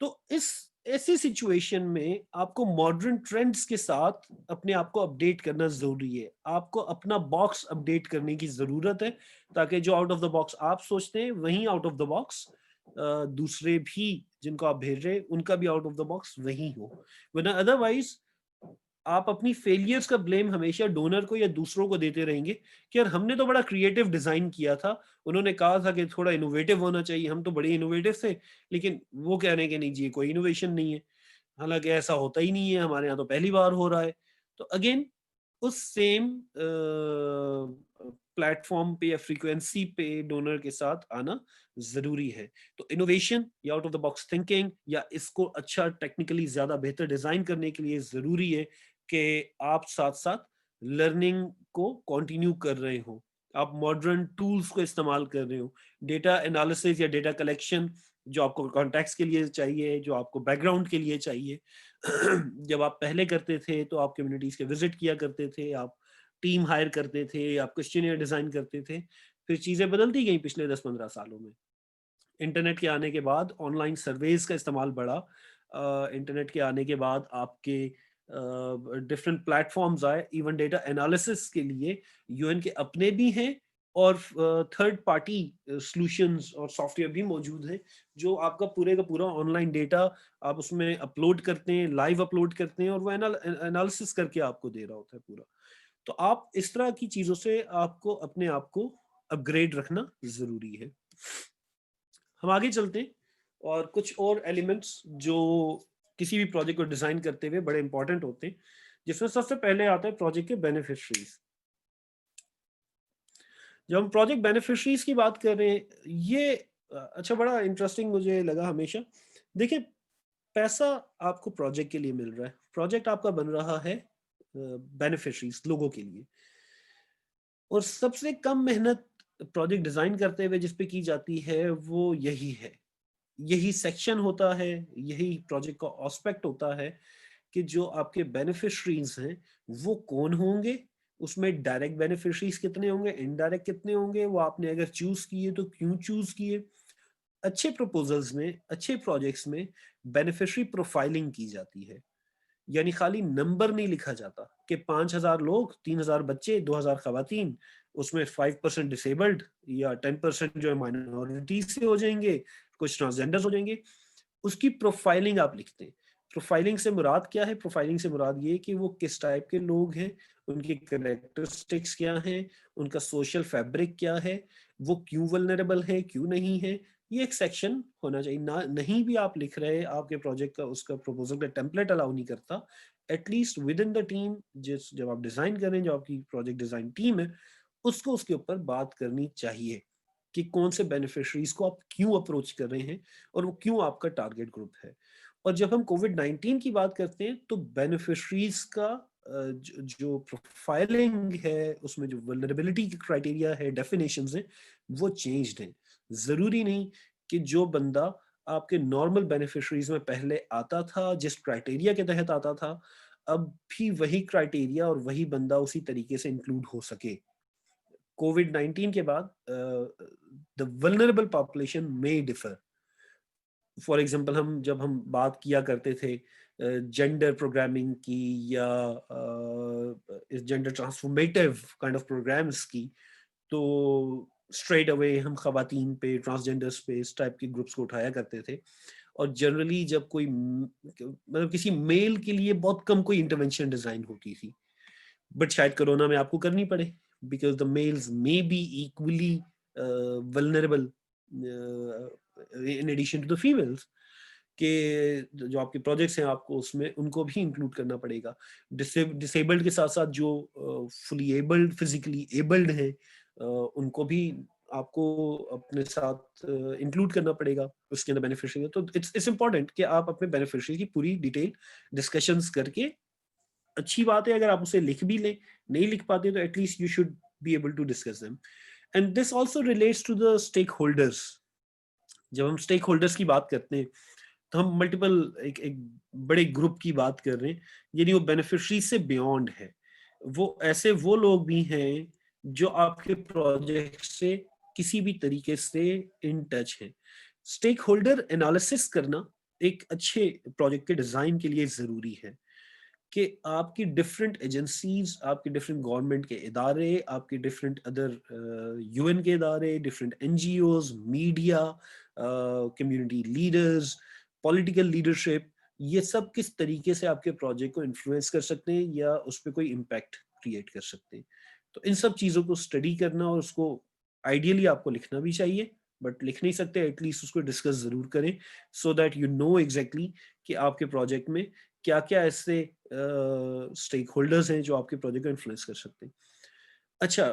तो इस ऐसी सिचुएशन में आपको मॉडर्न ट्रेंड्स के साथ अपने आप को अपडेट करना जरूरी है, आपको अपना बॉक्स अपडेट करने की जरूरत है, ताकि जो आउट ऑफ द बॉक्स आप सोचते हैं वही आउट ऑफ द बॉक्स दूसरे भी जिनको आप भेज रहे हैं उनका भी आउट ऑफ द बॉक्स वही हो। वरना अदरवाइज आप अपनी फेलियर्स का ब्लेम हमेशा डोनर को या दूसरों को देते रहेंगे कि यार हमने तो बड़ा क्रिएटिव डिजाइन किया था, उन्होंने कहा था कि थोड़ा इनोवेटिव होना चाहिए, हम तो बड़े इनोवेटिव थे, लेकिन वो कह रहे हैं कि नहीं जी कोई इनोवेशन नहीं है, हालांकि ऐसा होता ही नहीं है, हमारे यहाँ तो पहली बार हो रहा है। तो अगेन उस सेम प्लेटफॉर्म पे या फ्रीक्वेंसी पे डोनर के साथ आना जरूरी है। तो इनोवेशन या out of the box thinking या इसको अच्छा टेक्निकली ज्यादा बेहतर डिजाइन करने के लिए जरूरी है कि आप साथ साथ लर्निंग को कंटिन्यू कर रहे हो, आप मॉडर्न टूल्स को इस्तेमाल कर रहे हो, डेटा एनालिसिस या डेटा कलेक्शन जो आपको कॉन्टेक्स्ट के लिए चाहिए, जो आपको बैकग्राउंड के लिए चाहिए। जब आप पहले करते थे तो आप कम्युनिटीज के विजिट किया करते थे, आप टीम हायर करते थे, आप क्वेश्चनियर डिजाइन करते थे, फिर चीजें बदलती गई पिछले 10-15 सालों में। इंटरनेट के आने के बाद ऑनलाइन सर्वेज का इस्तेमाल बढ़ा, इंटरनेट के आने के बाद आपके डिफरेंट प्लेटफॉर्म्स आए, इवन डेटा एनालिसिस के लिए यूएन के अपने भी हैं और थर्ड पार्टी सॉल्यूशंस और सॉफ्टवेयर भी मौजूद हैं, जो आपका पूरे का पूरा ऑनलाइन डेटा आप उसमें अपलोड करते हैं, लाइव अपलोड करते हैं और वो एनालिसिस करके आपको दे रहा होता है पूरा। तो आप इस तरह की चीजों से आपको अपने आप को अपग्रेड रखना जरूरी है। हम आगे चलते हैं और कुछ और एलिमेंट्स जो किसी भी प्रोजेक्ट को डिजाइन करते हुए बड़े इंपॉर्टेंट होते हैं, जिसमें सबसे पहले आता है प्रोजेक्ट के बेनिफिशरीज। जब हम प्रोजेक्ट बेनिफिशरीज की बात कर रहे हैं, ये अच्छा बड़ा इंटरेस्टिंग मुझे लगा हमेशा। देखिए, पैसा आपको प्रोजेक्ट के लिए मिल रहा है, प्रोजेक्ट आपका बन रहा है बेनिफिशरीज लोगों के लिए, और सबसे कम मेहनत प्रोजेक्ट डिजाइन करते हुए जिस पे की जाती है वो यही है, यही सेक्शन होता है, यही प्रोजेक्ट का एस्पेक्ट होता है कि जो आपके बेनिफिशरीज हैं वो कौन होंगे, उसमें डायरेक्ट बेनिफिशरीज कितने होंगे, इनडायरेक्ट कितने होंगे, वो आपने अगर चूज किए तो क्यों चूज किए। अच्छे प्रपोजल्स में, अच्छे प्रोजेक्ट्स में बेनिफिशरी प्रोफाइलिंग की जाती है, यानी खाली नंबर नहीं लिखा जाता कि 5,000 लोग, 3,000 बच्चे, 2,000 खवातीन, उसमें 5% डिसेबल्ड या 10% जो है माइनॉरिटी से हो जाएंगे, कुछ ट्रांसजेंडर्स हो जाएंगे, उसकी प्रोफाइलिंग आप लिखते हैं। प्रोफाइलिंग से मुराद क्या है? प्रोफाइलिंग से मुराद ये कि वो किस टाइप के लोग हैं, उनकी कैरेक्टरिस्टिक्स क्या हैं, उनका सोशल फैब्रिक क्या है, वो क्यों वल्नरेबल है, क्यों नहीं है, ये एक सेक्शन होना चाहिए। ना नहीं भी आप लिख रहे, आपके प्रोजेक्ट का उसका प्रपोजल का टेम्पलेट अलाउ नहीं करता, at least with in the team, जिस जब आप डिजाइन करें, जो आपकी प्रोजेक्ट डिजाइन टीम है, उसको उसके ऊपर बात करनी चाहिए कि कौन से बेनिफिशरीज को आप क्यों अप्रोच कर रहे हैं और वो क्यों आपका टारगेट ग्रुप है। और जब हम कोविड-19 की बात करते हैं तो बेनिफिशरीज का जो प्रोफाइलिंग है, उसमें जो वल्नरेबिलिटी की क्राइटेरिया है, डेफिनेशंस हैं, वो चेंज्ड हैं। जरूरी नहीं कि जो बंदा आपके नॉर्मल बेनिफिशरीज में पहले आता था, जिस क्राइटेरिया के तहत आता था, अब भी वही क्राइटेरिया और वही बंदा उसी तरीके से इंक्लूड हो सके। कोविड-19 के बाद द वल्नरेबल पॉपुलेशन में डिफर। फॉर एग्जांपल जब हम बात किया करते थे जेंडर प्रोग्रामिंग की या इस gender transformative kind of programs की, तो स्ट्रेट अवे हम खवातीन पे, ट्रांसजेंडर्स पे, इस टाइप के ग्रुप्स को उठाया करते थे। और जनरली जब कोई मतलब किसी मेल के लिए बहुत कम कोई इंटरवेंशन डिजाइन होती थी, बट शायद कोरोना में आपको करनी पड़े, because the males may be equally vulnerable in addition to the females, कि जो आपके प्रोजेक्ट्स हैं आपको उसमें उनको भी इंक्लूड करना पड़ेगा। डिसेबल्ड के साथ साथ जो फुली एबल्ड, फिजिकली एबल्ड हैं, उनको भी आपको अपने साथ इंक्लूड करना पड़ेगा उसके अंदर बेनिफिशियरी। तो इट्स इम्पोर्टेंट कि आप अपने बेनिफिशियरी की पूरी डिटेल डिस्कशंस करके, अच्छी बात है अगर आप उसे लिख भी लें, नहीं लिख पाते तो at least you should be able to discuss them. And this also relates to the stakeholders. जब हम स्टेक होल्डर्स की बात करते हैं तो हम मल्टीपल एक बड़े ग्रुप की बात कर रहे हैं, यानी वो बेनिफिशरी से बियॉन्ड है। वो लोग भी हैं जो आपके प्रोजेक्ट से किसी भी तरीके से इन टच है। स्टेक होल्डर एनालिसिस करना एक अच्छे प्रोजेक्ट के डिजाइन के लिए जरूरी है कि आपकी डिफरेंट एजेंसीज, आपके डिफरेंट गवर्नमेंट के इदारे, आपके डिफरेंट अदर यूएन के इदारे, different NGOs, media, community leaders, political leadership, ये सब किस तरीके से आपके प्रोजेक्ट को इन्फ्लुएंस कर सकते हैं या उस पर कोई इम्पैक्ट क्रिएट कर सकते हैं। तो इन सब चीज़ों को स्टडी करना, और उसको आइडियली आपको लिखना भी चाहिए, बट लिख नहीं सकते एटलीस्ट उसको डिस्कस जरूर करें, so that you know exactly कि आपके प्रोजेक्ट में क्या क्या ऐसे स्टेक होल्डर्स हैं जो आपके प्रोजेक्ट को इन्फ्लुएंस कर सकते हैं। अच्छा,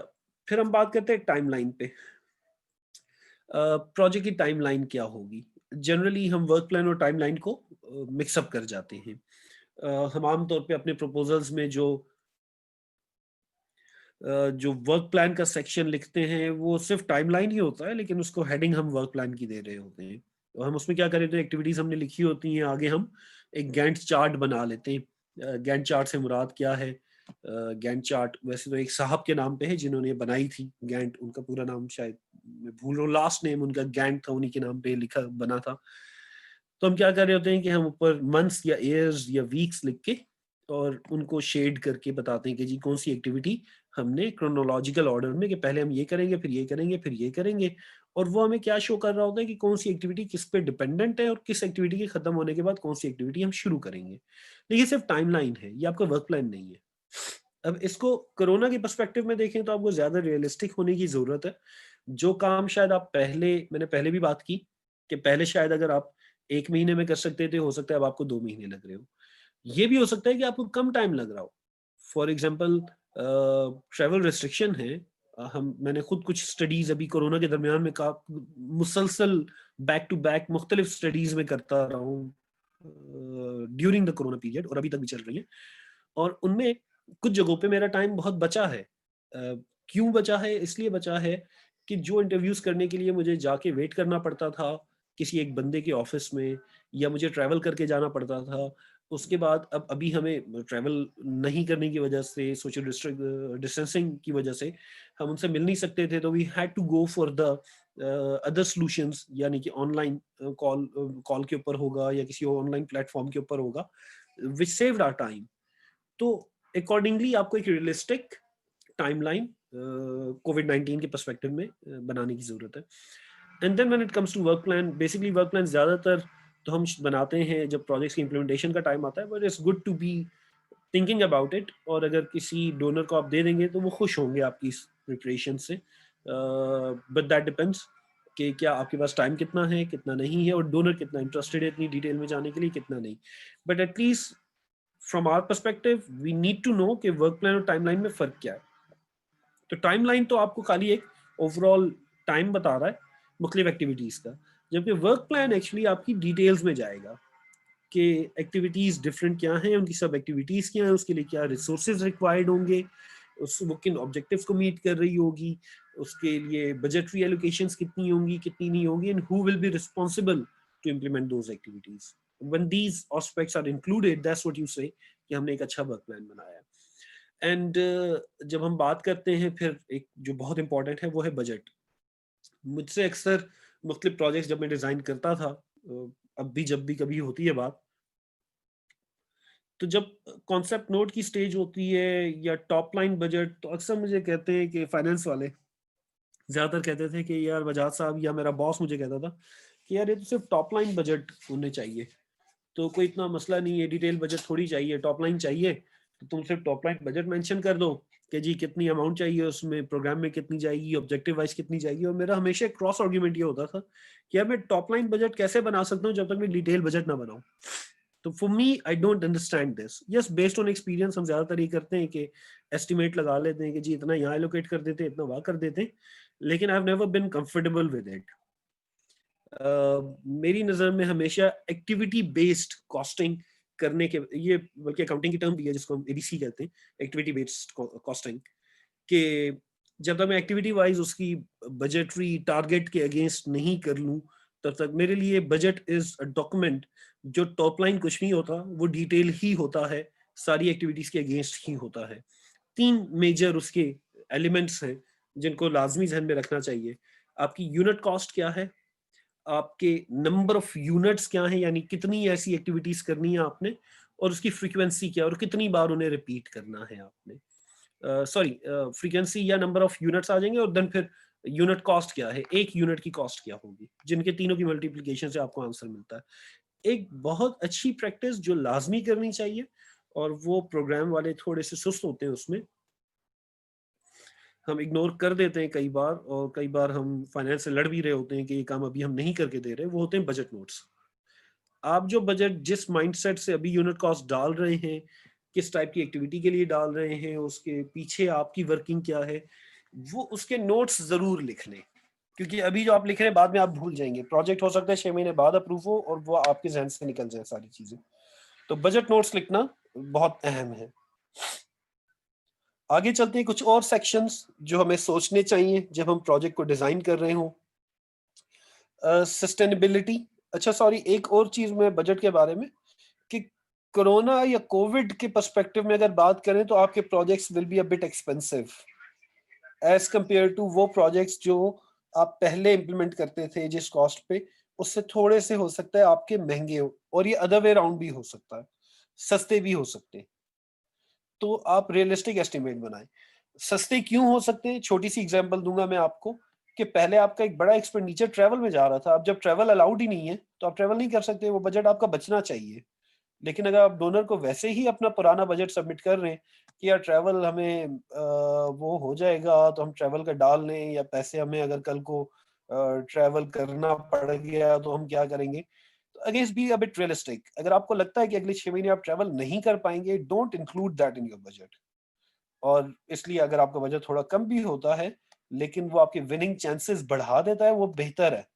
फिर हम बात करते हैं टाइमलाइन पे। प्रोजेक्ट की टाइमलाइन क्या होगी? जनरली हम वर्क प्लान और टाइमलाइन को मिक्सअप कर जाते हैं। हम आमतौर पे अपने प्रपोजल्स में जो वर्क प्लान का सेक्शन लिखते हैं वो सिर्फ टाइमलाइन ही होता है, लेकिन उसको हेडिंग हम वर्क प्लान की दे रहे होते हैं। तो हम उसमें क्या करें, तो एक्टिविटीज हमने लिखी होती हैं, आगे हम एक गैंट चार्ट बना लेते हैं। गैंट चार्ट से मुराद क्या है? गैंट चार्ट वैसे तो एक साहब के नाम पे है जिन्होंने बनाई थी गैंट, उनका पूरा नाम शायद मैं भूल रहा हूँ, लास्ट नेम उनका गैंट था, उन्हीं के नाम पे लिखा बना था। तो हम क्या कर रहे होते हैं कि हम ऊपर मंथ्स या ईयर्स या वीक्स लिख के और उनको शेड करके बताते हैं कि जी कौन सी एक्टिविटी हमने क्रोनोलॉजिकल ऑर्डर में, कि पहले हम ये करेंगे, फिर ये करेंगे, फिर ये करेंगे। और वो हमें क्या शो कर रहा होता है कि कौन सी एक्टिविटी किस पे डिपेंडेंट है और किस एक्टिविटी के खत्म होने के बाद कौन सी एक्टिविटी हम शुरू करेंगे। लेकिन ये सिर्फ टाइमलाइन है, ये आपका वर्क प्लान नहीं है। अब इसको कोरोना के पर्सपेक्टिव में देखें तो आपको ज्यादा रियलिस्टिक होने की जरूरत है। जो काम शायद आप मैंने पहले भी बात की कि पहले शायद अगर आप 1 महीने में कर सकते थे, हो सकता है अब आपको 2 महीने लग रहे हो। ये भी हो सकता है कि आपको कम टाइम लग रहा हो। फॉर एग्जाम्पल ट्रैवल रिस्ट्रिक्शन है। मैंने खुद कुछ स्टडीज अभी कोरोना के दरमियान में मुसलसल बैक टू बैक मुख्तलिफ स्टडीज में करता रहा हूँ ड्यूरिंग द कोरोना पीरियड, और अभी तक भी चल रही है। और उनमें कुछ जगहों पे मेरा टाइम बहुत बचा है। क्यों बचा है? इसलिए बचा है कि जो इंटरव्यूज करने के लिए मुझे जाके वेट करना पड़ता था किसी एक बंदे के ऑफिस में, या मुझे ट्रैवल करके जाना पड़ता था, उसके बाद अब अभी हमें ट्रैवल नहीं करने की वजह से, सोशल डिस्टेंसिंग की वजह से हम उनसे मिल नहीं सकते थे, तो we had to go for the other solutions, यानी कि ऑनलाइन कॉल के ऊपर होगा या किसी ऑनलाइन प्लेटफॉर्म के ऊपर होगा, विच सेव्ड आवर टाइम। तो अकॉर्डिंगली आपको एक रियलिस्टिक टाइमलाइन कोविड-19 के पर्सपेक्टिव में बनाने की जरूरत है। And then when it comes to work plan, basically work plan ज्यादातर तो हम बनाते हैं जब प्रोजेक्ट्स की इम्प्लीमेंटेशन का टाइम आता है, but it's good to be thinking about it. और अगर किसी डोनर को आप दे देंगे तो वो खुश होंगे आपकी इस प्रिपरेशन से। बट दैट डिपेंड्स कि क्या आपके पास टाइम कितना है, कितना नहीं है, और डोनर कितना इंटरेस्टेड है इतनी डिटेल में जाने के लिए, कितना नहीं। But at least from our perspective we need to know कि वर्क प्लान और टाइमलाइन में फर्क क्या है। तो टाइमलाइन तो आपको खाली एक ओवरऑल टाइम बता रहा है मुख्तलिफ एक्टिविटीज का, जबकि वर्क प्लान एक्चुअली आपकी डिटेल्स में जाएगा कि एक्टिविटीज डिफरेंट क्या हैं, उनकी सब एक्टिविटीज क्या हैं, उसके लिए क्या रिसोर्सेज रिक्वायर्ड होंगे, वो किन ऑब्जेक्टिव्स को मीट कर रही होगी, उसके लिए बजटरी एलोकेशंस कितनी होंगी, कितनी नहीं होंगी, and who will be responsible to implement those activities. When these aspects are included, that's what you say कि हमने एक अच्छा वर्क प्लान बनाया है। एंड जब हम बात करते हैं फिर एक जो बहुत इंपॉर्टेंट है वो है बजट। मुझसे अक्सर मुख्तलिफ प्रोजेक्ट्स जब मैं डिजाइन करता था, अब भी जब भी कभी होती है बात, तो जब कॉन्सेप्ट नोट की स्टेज होती है या टॉप लाइन बजट, तो अक्सर मुझे कहते हैं कि फाइनेंस वाले ज्यादातर कहते थे कि यार बजाज साहब, या मेरा बॉस मुझे कहता था कि यार ये तो सिर्फ टॉप लाइन बजट होने चाहिए, तो कोई इतना मसला नहीं है, डिटेल बजट थोड़ी चाहिए, टॉप लाइन चाहिए, तो तुम सिर्फ टॉप लाइन बजट मेंशन कर दो कि जी कितनी अमाउंट चाहिए, उसमें प्रोग्राम में कितनी जाएगी, ऑब्जेक्टिव वाइज कितनी जाएगी। और मेरा हमेशा क्रॉस आर्ग्यूमेंट ये होता था कि यार मैं टॉप लाइन बजट कैसे बना सकता हूँ जब तक मैं डिटेल बजट ना बनाऊं। तो for me I don't understand this. Yes, based on experience हम ज्यादातर ये करते हैं कि एस्टिमेट लगा लेते हैं कि जी इतना यहाँ एलोकेट कर देते हैं, इतना वहां कर देते हैं, लेकिन I have never been comfortable with it. मेरी नज़र में हमेशा एक्टिविटी बेस्ड कॉस्टिंग करने के, ये बल्कि अकाउंटिंग की टर्म भी है जिसको हम एबीसी कहते हैं, एक्टिविटी बेस्ड कॉस्टिंग, कि जब तक मैं एक्टिविटी वाइज उसकी बजटरी टारगेट के अगेंस्ट नहीं कर लूँ तब तक मेरे लिए बजट इज अ डॉक्यूमेंट जो टॉप लाइन कुछ नहीं होता, वो डिटेल ही होता है, सारी एक्टिविटीज के अगेंस्ट ही होता है। 3 मेजर उसके एलिमेंट्स हैं जिनको लाजमी जहन में रखना चाहिए। आपकी यूनिट कॉस्ट क्या है, आपके नंबर ऑफ यूनिट्स क्या है, यानी कितनी ऐसी एक्टिविटीज करनी है आपने, और उसकी फ्रीक्वेंसी क्या है और कितनी बार उन्हें रिपीट करना है आपने। सॉरी, फ्रीक्वेंसी या नंबर ऑफ यूनिट्स आ जाएंगे, और देन फिर यूनिट कॉस्ट क्या है, एक यूनिट की कॉस्ट क्या होगी, जिनके तीनों की मल्टीप्लिकेशन से आपको आंसर मिलता है। एक बहुत अच्छी प्रैक्टिस जो लाजमी करनी चाहिए, और वो प्रोग्राम वाले थोड़े से सुस्त होते हैं उसमें, हम इग्नोर कर देते हैं कई बार, और कई बार हम फाइनेंस से लड़ भी रहे होते हैं कि ये काम अभी हम नहीं करके दे रहे, वो होते हैं बजट नोट्स। आप जो बजट जिस माइंडसेट से अभी यूनिट कॉस्ट डाल रहे हैं, किस टाइप की एक्टिविटी के लिए डाल रहे हैं, उसके पीछे आपकी वर्किंग क्या है, वो उसके नोट्स जरूर लिख लें, क्योंकि अभी जो आप लिख रहे हैं बाद में आप भूल जाएंगे। प्रोजेक्ट हो सकता है 6 महीने बाद अप्रूव हो और वो आपके जहन से निकल जाए सारी चीजें। तो बजट नोट्स लिखना बहुत अहम है। आगे चलते हैं, कुछ और सेक्शंस जो हमें सोचने चाहिए जब हम प्रोजेक्ट को डिजाइन कर रहे हो। सस्टेनेबिलिटी, अच्छा सॉरी, एक और चीज मैं बजट के बारे में, कि कोरोना या कोविड के पर्सपेक्टिव में अगर बात करें तो आपके projects will be a bit expensive as compare to वो प्रोजेक्ट्स जो आप पहले इंप्लीमेंट करते थे जिस कॉस्ट पे, उससे थोड़े से हो सकता है आपके महंगे हो, और ये अदर वे राउंड भी हो सकता है, सस्ते भी हो सकते हैं। तो आप रियलिस्टिक एस्टिमेट बनाएं। सस्ते क्यों हो सकते हैं, छोटी सी एग्जांपल दूंगा मैं आपको, कि पहले आपका एक बड़ा एक्सपेंडिचर ट्रैवल में जा रहा था, अब जब ट्रैवल अलाउड ही नहीं है तो आप ट्रैवल नहीं कर सकते, वो बजट आपका बचना चाहिए। लेकिन अगर आप डोनर को वैसे ही अपना पुराना बजट सबमिट कर रहे हैं कि यार ट्रैवल हमें वो हो जाएगा तो हम ट्रैवल का डाल लें, या पैसे हमें अगर कल को ट्रैवल करना पड़ गया तो हम क्या करेंगे, तो against B a bit realistic. अगर आपको लगता है कि अगले 6 महीने आप ट्रैवल नहीं कर पाएंगे, don't include that in your budget. और इसलिए अगर आपका बजट थोड़ा कम भी होता है लेकिन वो आपके विनिंग चांसेस बढ़ा देता है, वो बेहतर है,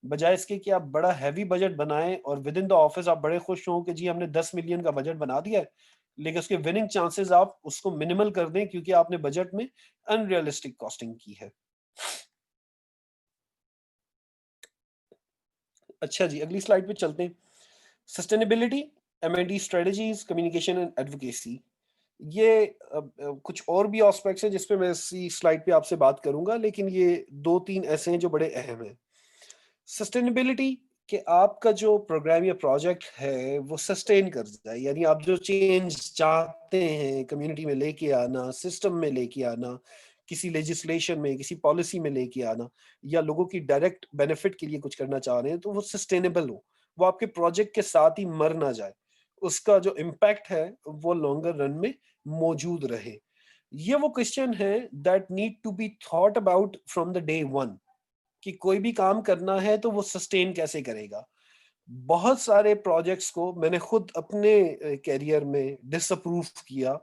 बजाय इसके कि आप बड़ा हैवी बजट बनाएं और विद इन द ऑफिस आप बड़े खुश हों कि जी हमने 10 मिलियन का बजट बना दिया है, लेकिन उसके विनिंग चांसेस आप उसको मिनिमल कर दें क्योंकि आपने बजट में अनरियलिस्टिक कॉस्टिंग की है। अच्छा जी, अगली स्लाइड पे चलते हैं। Sustainability, M&E strategies, communication and advocacy, ये कुछ और भी एस्पेक्ट्स हैं जिसपे मैं इसी स्लाइड पे आपसे बात करूंगा, लेकिन ये 2-3 ऐसे हैं जो बड़े अहम हैं। सस्टेनेबिलिटी, कि आपका जो प्रोग्राम या प्रोजेक्ट है वो सस्टेन कर जाए, यानी आप जो चेंज चाहते हैं कम्युनिटी में लेके आना, सिस्टम में लेके आना, किसी लेजिस्लेशन में, किसी पॉलिसी में लेके आना, या लोगों की डायरेक्ट बेनिफिट के लिए कुछ करना चाह रहे हैं, तो वो सस्टेनेबल हो, वो आपके प्रोजेक्ट के साथ ही मर ना जाए, उसका जो इम्पैक्ट है वो लॉन्गर रन में मौजूद रहे। ये वो क्वेश्चन है that need to be thought about from the day one, कि कोई भी काम करना है तो वो सस्टेन कैसे करेगा। बहुत सारे प्रोजेक्ट्स को मैंने खुद अपने कैरियर में डिसअप्रूव किया,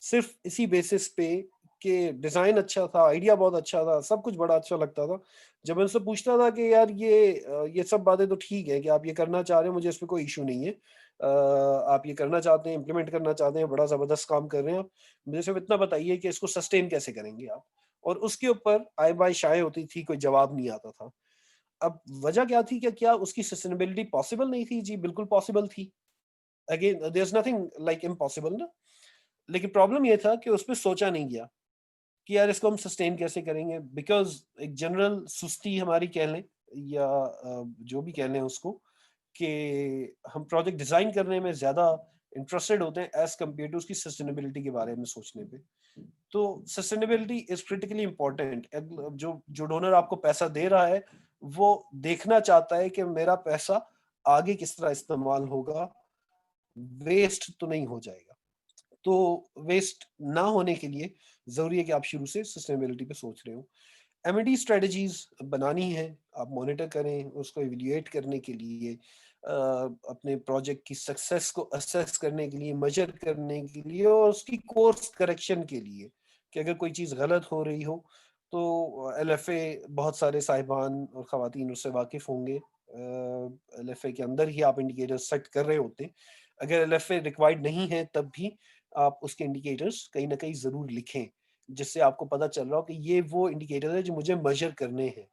सिर्फ इसी बेसिस पे कि डिजाइन अच्छा था, आइडिया बहुत अच्छा था, सब कुछ बड़ा अच्छा लगता था। जब मैं उनसे पूछता था कि यार ये सब बातें तो ठीक है कि आप ये करना चाह रहे हैं, मुझे इसमें कोई इशू नहीं है, आप ये करना चाहते हैं, इम्प्लीमेंट करना चाहते हैं, बड़ा जबरदस्त काम कर रहे हैं आप, मुझे सिर्फ इतना बताइए कि इसको सस्टेन कैसे करेंगे आप। और उसके ऊपर आय बाय शाय होती थी, कोई जवाब नहीं आता था। अब वजह क्या थी, क्या उसकी सस्टेनेबिलिटी पॉसिबल नहीं थी? जी बिल्कुल पॉसिबल थी। Again there is nothing like impossible ना, लेकिन प्रॉब्लम ये था कि उसपे सोचा नहीं गया कि यार इसको हम सस्टेन कैसे करेंगे, बिकॉज एक जनरल सुस्ती हमारी कह लें, या जो भी कह लें उसको, कि हम प्रोजेक्ट डिजाइन करने में ज्यादा इंटरेस्टेड होते हैं एज कम्पेयर टू उसकी सस्टेनेबिलिटी के बारे में सोचने पे। तो सस्टेनेबिलिटी इज क्रिटिकली इंपॉर्टेंट। जो जो डोनर आपको पैसा दे रहा है वो देखना चाहता है कि मेरा पैसा आगे किस तरह इस्तेमाल होगा, वेस्ट तो नहीं हो जाएगा। तो वेस्ट ना होने के लिए ज़रूरी है कि आप शुरू से सस्टेनेबिलिटी पे सोच रहे हो। M&D स्ट्रेटजीज बनानी है, आप मॉनिटर करें, उसको इवैल्यूएट करने के लिए, अपने प्रोजेक्ट की सक्सेस को असेस करने के लिए, मेजर करने के लिए और उसकी कोर्स करेक्शन के लिए कि अगर कोई चीज़ गलत हो रही हो तो LFA बहुत सारे साहिबान और ख़वातीन उससे वाकिफ़ होंगे। LFA के अंदर ही आप इंडिकेटर्स सेट कर रहे होते हैं। अगर LFA रिक्वायर्ड नहीं है तब भी आप उसके इंडिकेटर्स कहीं न कहीं ज़रूर लिखें, जिससे आपको पता चल रहा हो कि ये वो इंडिकेटर है जो मुझे मेजर करने हैं।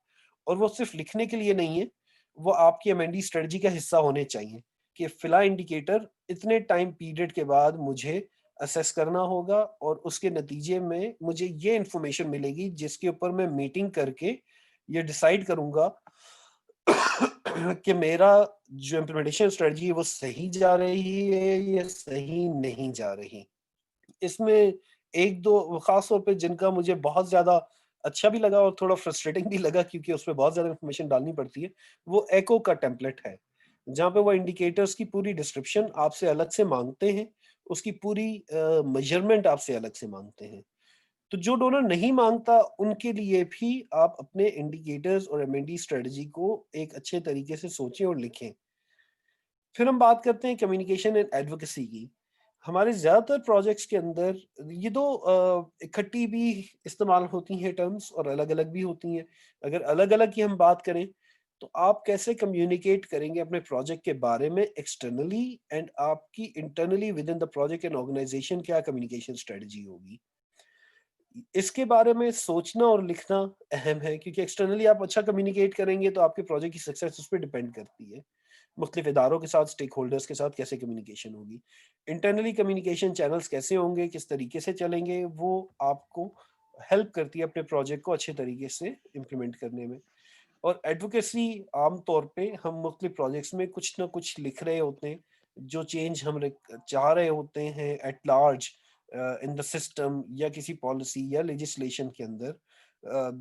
और वो सिर्फ लिखने के लिए नहीं है, वो आपकी M&D स्ट्रेटजी का हिस्सा होने चाहिए कि फिलहाल इंडिकेटर इतने टाइम पीरियड के बाद मुझे असेस करना होगा और उसके नतीजे में मुझे ये इन्फॉर्मेशन मिलेगी जिसके ऊपर मैं मीटिंग करके ये डिसाइड करूंगा कि मेरा जो इम्प्लीमेंटेशन स्ट्रेटजी है वो सही जा रही है या सही नहीं जा रही। इसमें 1-2 ख़ास तौर पे जिनका मुझे बहुत ज़्यादा अच्छा भी लगा और थोड़ा फ्रस्ट्रेटिंग भी लगा क्योंकि उसमें बहुत ज़्यादा इन्फॉर्मेशन डालनी पड़ती है, वो एको का टेम्पलेट है। जहाँ पे वो इंडिकेटर्स की पूरी डिस्क्रिप्शन आपसे अलग से माँगते हैं, उसकी पूरी मेज़रमेंट आपसे अलग से माँगते हैं। तो जो डोनर नहीं माँगता, उनके लिए भी आप अपने इंडिकेटर्स और M&D स्ट्रेटजी को एक अच्छे तरीके से सोचें और लिखें। फिर हम बात करते हैं कम्युनिकेशन एंड एडवोकेसी की। हमारे ज़्यादातर प्रोजेक्ट्स के अंदर ये 2 इकट्ठी भी इस्तेमाल होती हैं टर्म्स और अलग-अलग भी होती हैं। अगर अलग-अलग की हम बात करें, तो आप कैसे कम्युनिकेट करेंगे अपने प्रोजेक्ट के बारे में एक्सटर्नली एंड आपकी internally within the project and organization क्या कम्युनिकेशन स्ट्रेटजी होगी? इसके बारे में सोचना और लिखना अहम है क्योंकि एक्सटर्नली आप अच्छा कम्युनिकेट करेंगे तो आपके प्रोजेक्ट की सक्सेस उस पे डिपेंड करती है। मुख्तलिफ इदारों के साथ, स्टेक होल्डर्स के साथ कैसे कम्युनिकेशन होगी। इंटरनली कम्युनिकेशन चैनल्स कैसे होंगे, किस तरीके से चलेंगे, वो आपको हेल्प करती है अपने प्रोजेक्ट को अच्छे तरीके से इम्प्लीमेंट करने में। और एडवोकेसी आम तौर पे हम मुख्तलिफ प्रोजेक्ट्स में कुछ ना कुछ लिख रहे होते हैं, जो चेंज हम चाह रहे होते हैं at large in the system या किसी पॉलिसी या लेजिस्लेशन के अंदर,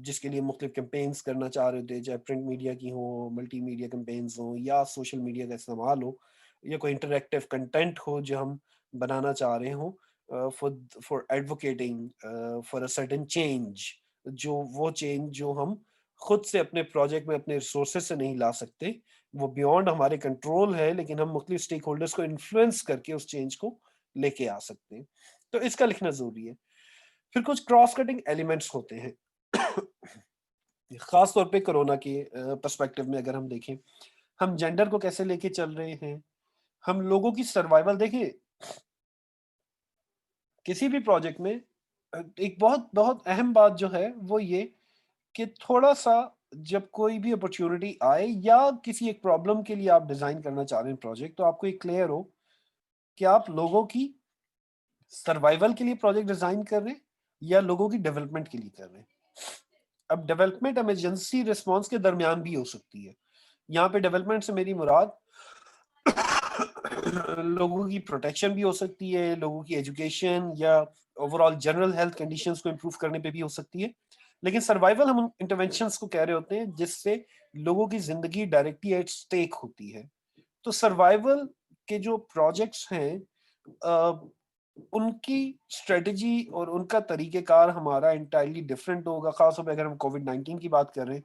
जिसके लिए मुख्तलिफ कैंपेन्स करना चाह रहे होते हैं, चाहे प्रिंट मीडिया की हो, मल्टी मीडिया कैंपेन्स हों या सोशल मीडिया का इस्तेमाल हो या कोई इंटरैक्टिव कंटेंट हो जो हम बनाना चाह रहे हों for advocating for a certain change, जो वो चेंज जो हम खुद से अपने प्रोजेक्ट में अपने रिसोर्सेज से नहीं ला सकते, वो बियॉन्ड हमारे कंट्रोल है, लेकिन हम मुख्तलिफ स्टेक होल्डर्स को इन्फ्लुएंस करके उस चेंज को लेके आ सकते हैं। तो इसका लिखना ज़रूरी है। फिर कुछ क्रॉस कटिंग एलिमेंट्स होते हैं। खास तौर पे कोरोना के पर्सपेक्टिव में अगर हम देखें, हम जेंडर को कैसे लेके चल रहे हैं, हम लोगों की सर्वाइवल देखिए, किसी भी प्रोजेक्ट में एक बहुत बहुत अहम बात जो है वो ये कि थोड़ा-सा जब कोई भी अपॉर्च्युनिटी आए या किसी एक प्रॉब्लम के लिए आप डिज़ाइन करना चाह रहे हैं प्रोजेक्ट, तो आपको ये क्लियर हो कि आप लोगों की सर्वाइवल के लिए प्रोजेक्ट डिज़ाइन कर रहे हैं या लोगों की डेवलपमेंट के लिए कर रहे हैं। अब डेवलपमेंट इमरजेंसी रिस्पॉन्स के दरमियान भी हो सकती है। यहाँ पे डेवलपमेंट से मेरी मुराद लोगों की प्रोटेक्शन भी हो सकती है, लोगों की एजुकेशन या ओवरऑल जनरल हेल्थ कंडीशंस को इम्प्रूव करने पे भी हो सकती है। लेकिन सर्वाइवल हम इंटरवेंशंस को कह रहे होते हैं जिससे लोगों की ज़िंदगी डायरेक्टली एट स्टेक होती है। तो सर्वाइवल के जो प्रोजेक्ट्स हैं उनकी स्ट्रेटजी और उनका तरीक़ेकार हमारा एंटायरली डिफरेंट होगा, ख़ास तौर पे अगर हम कोविड-19 की बात कर रहे हैं।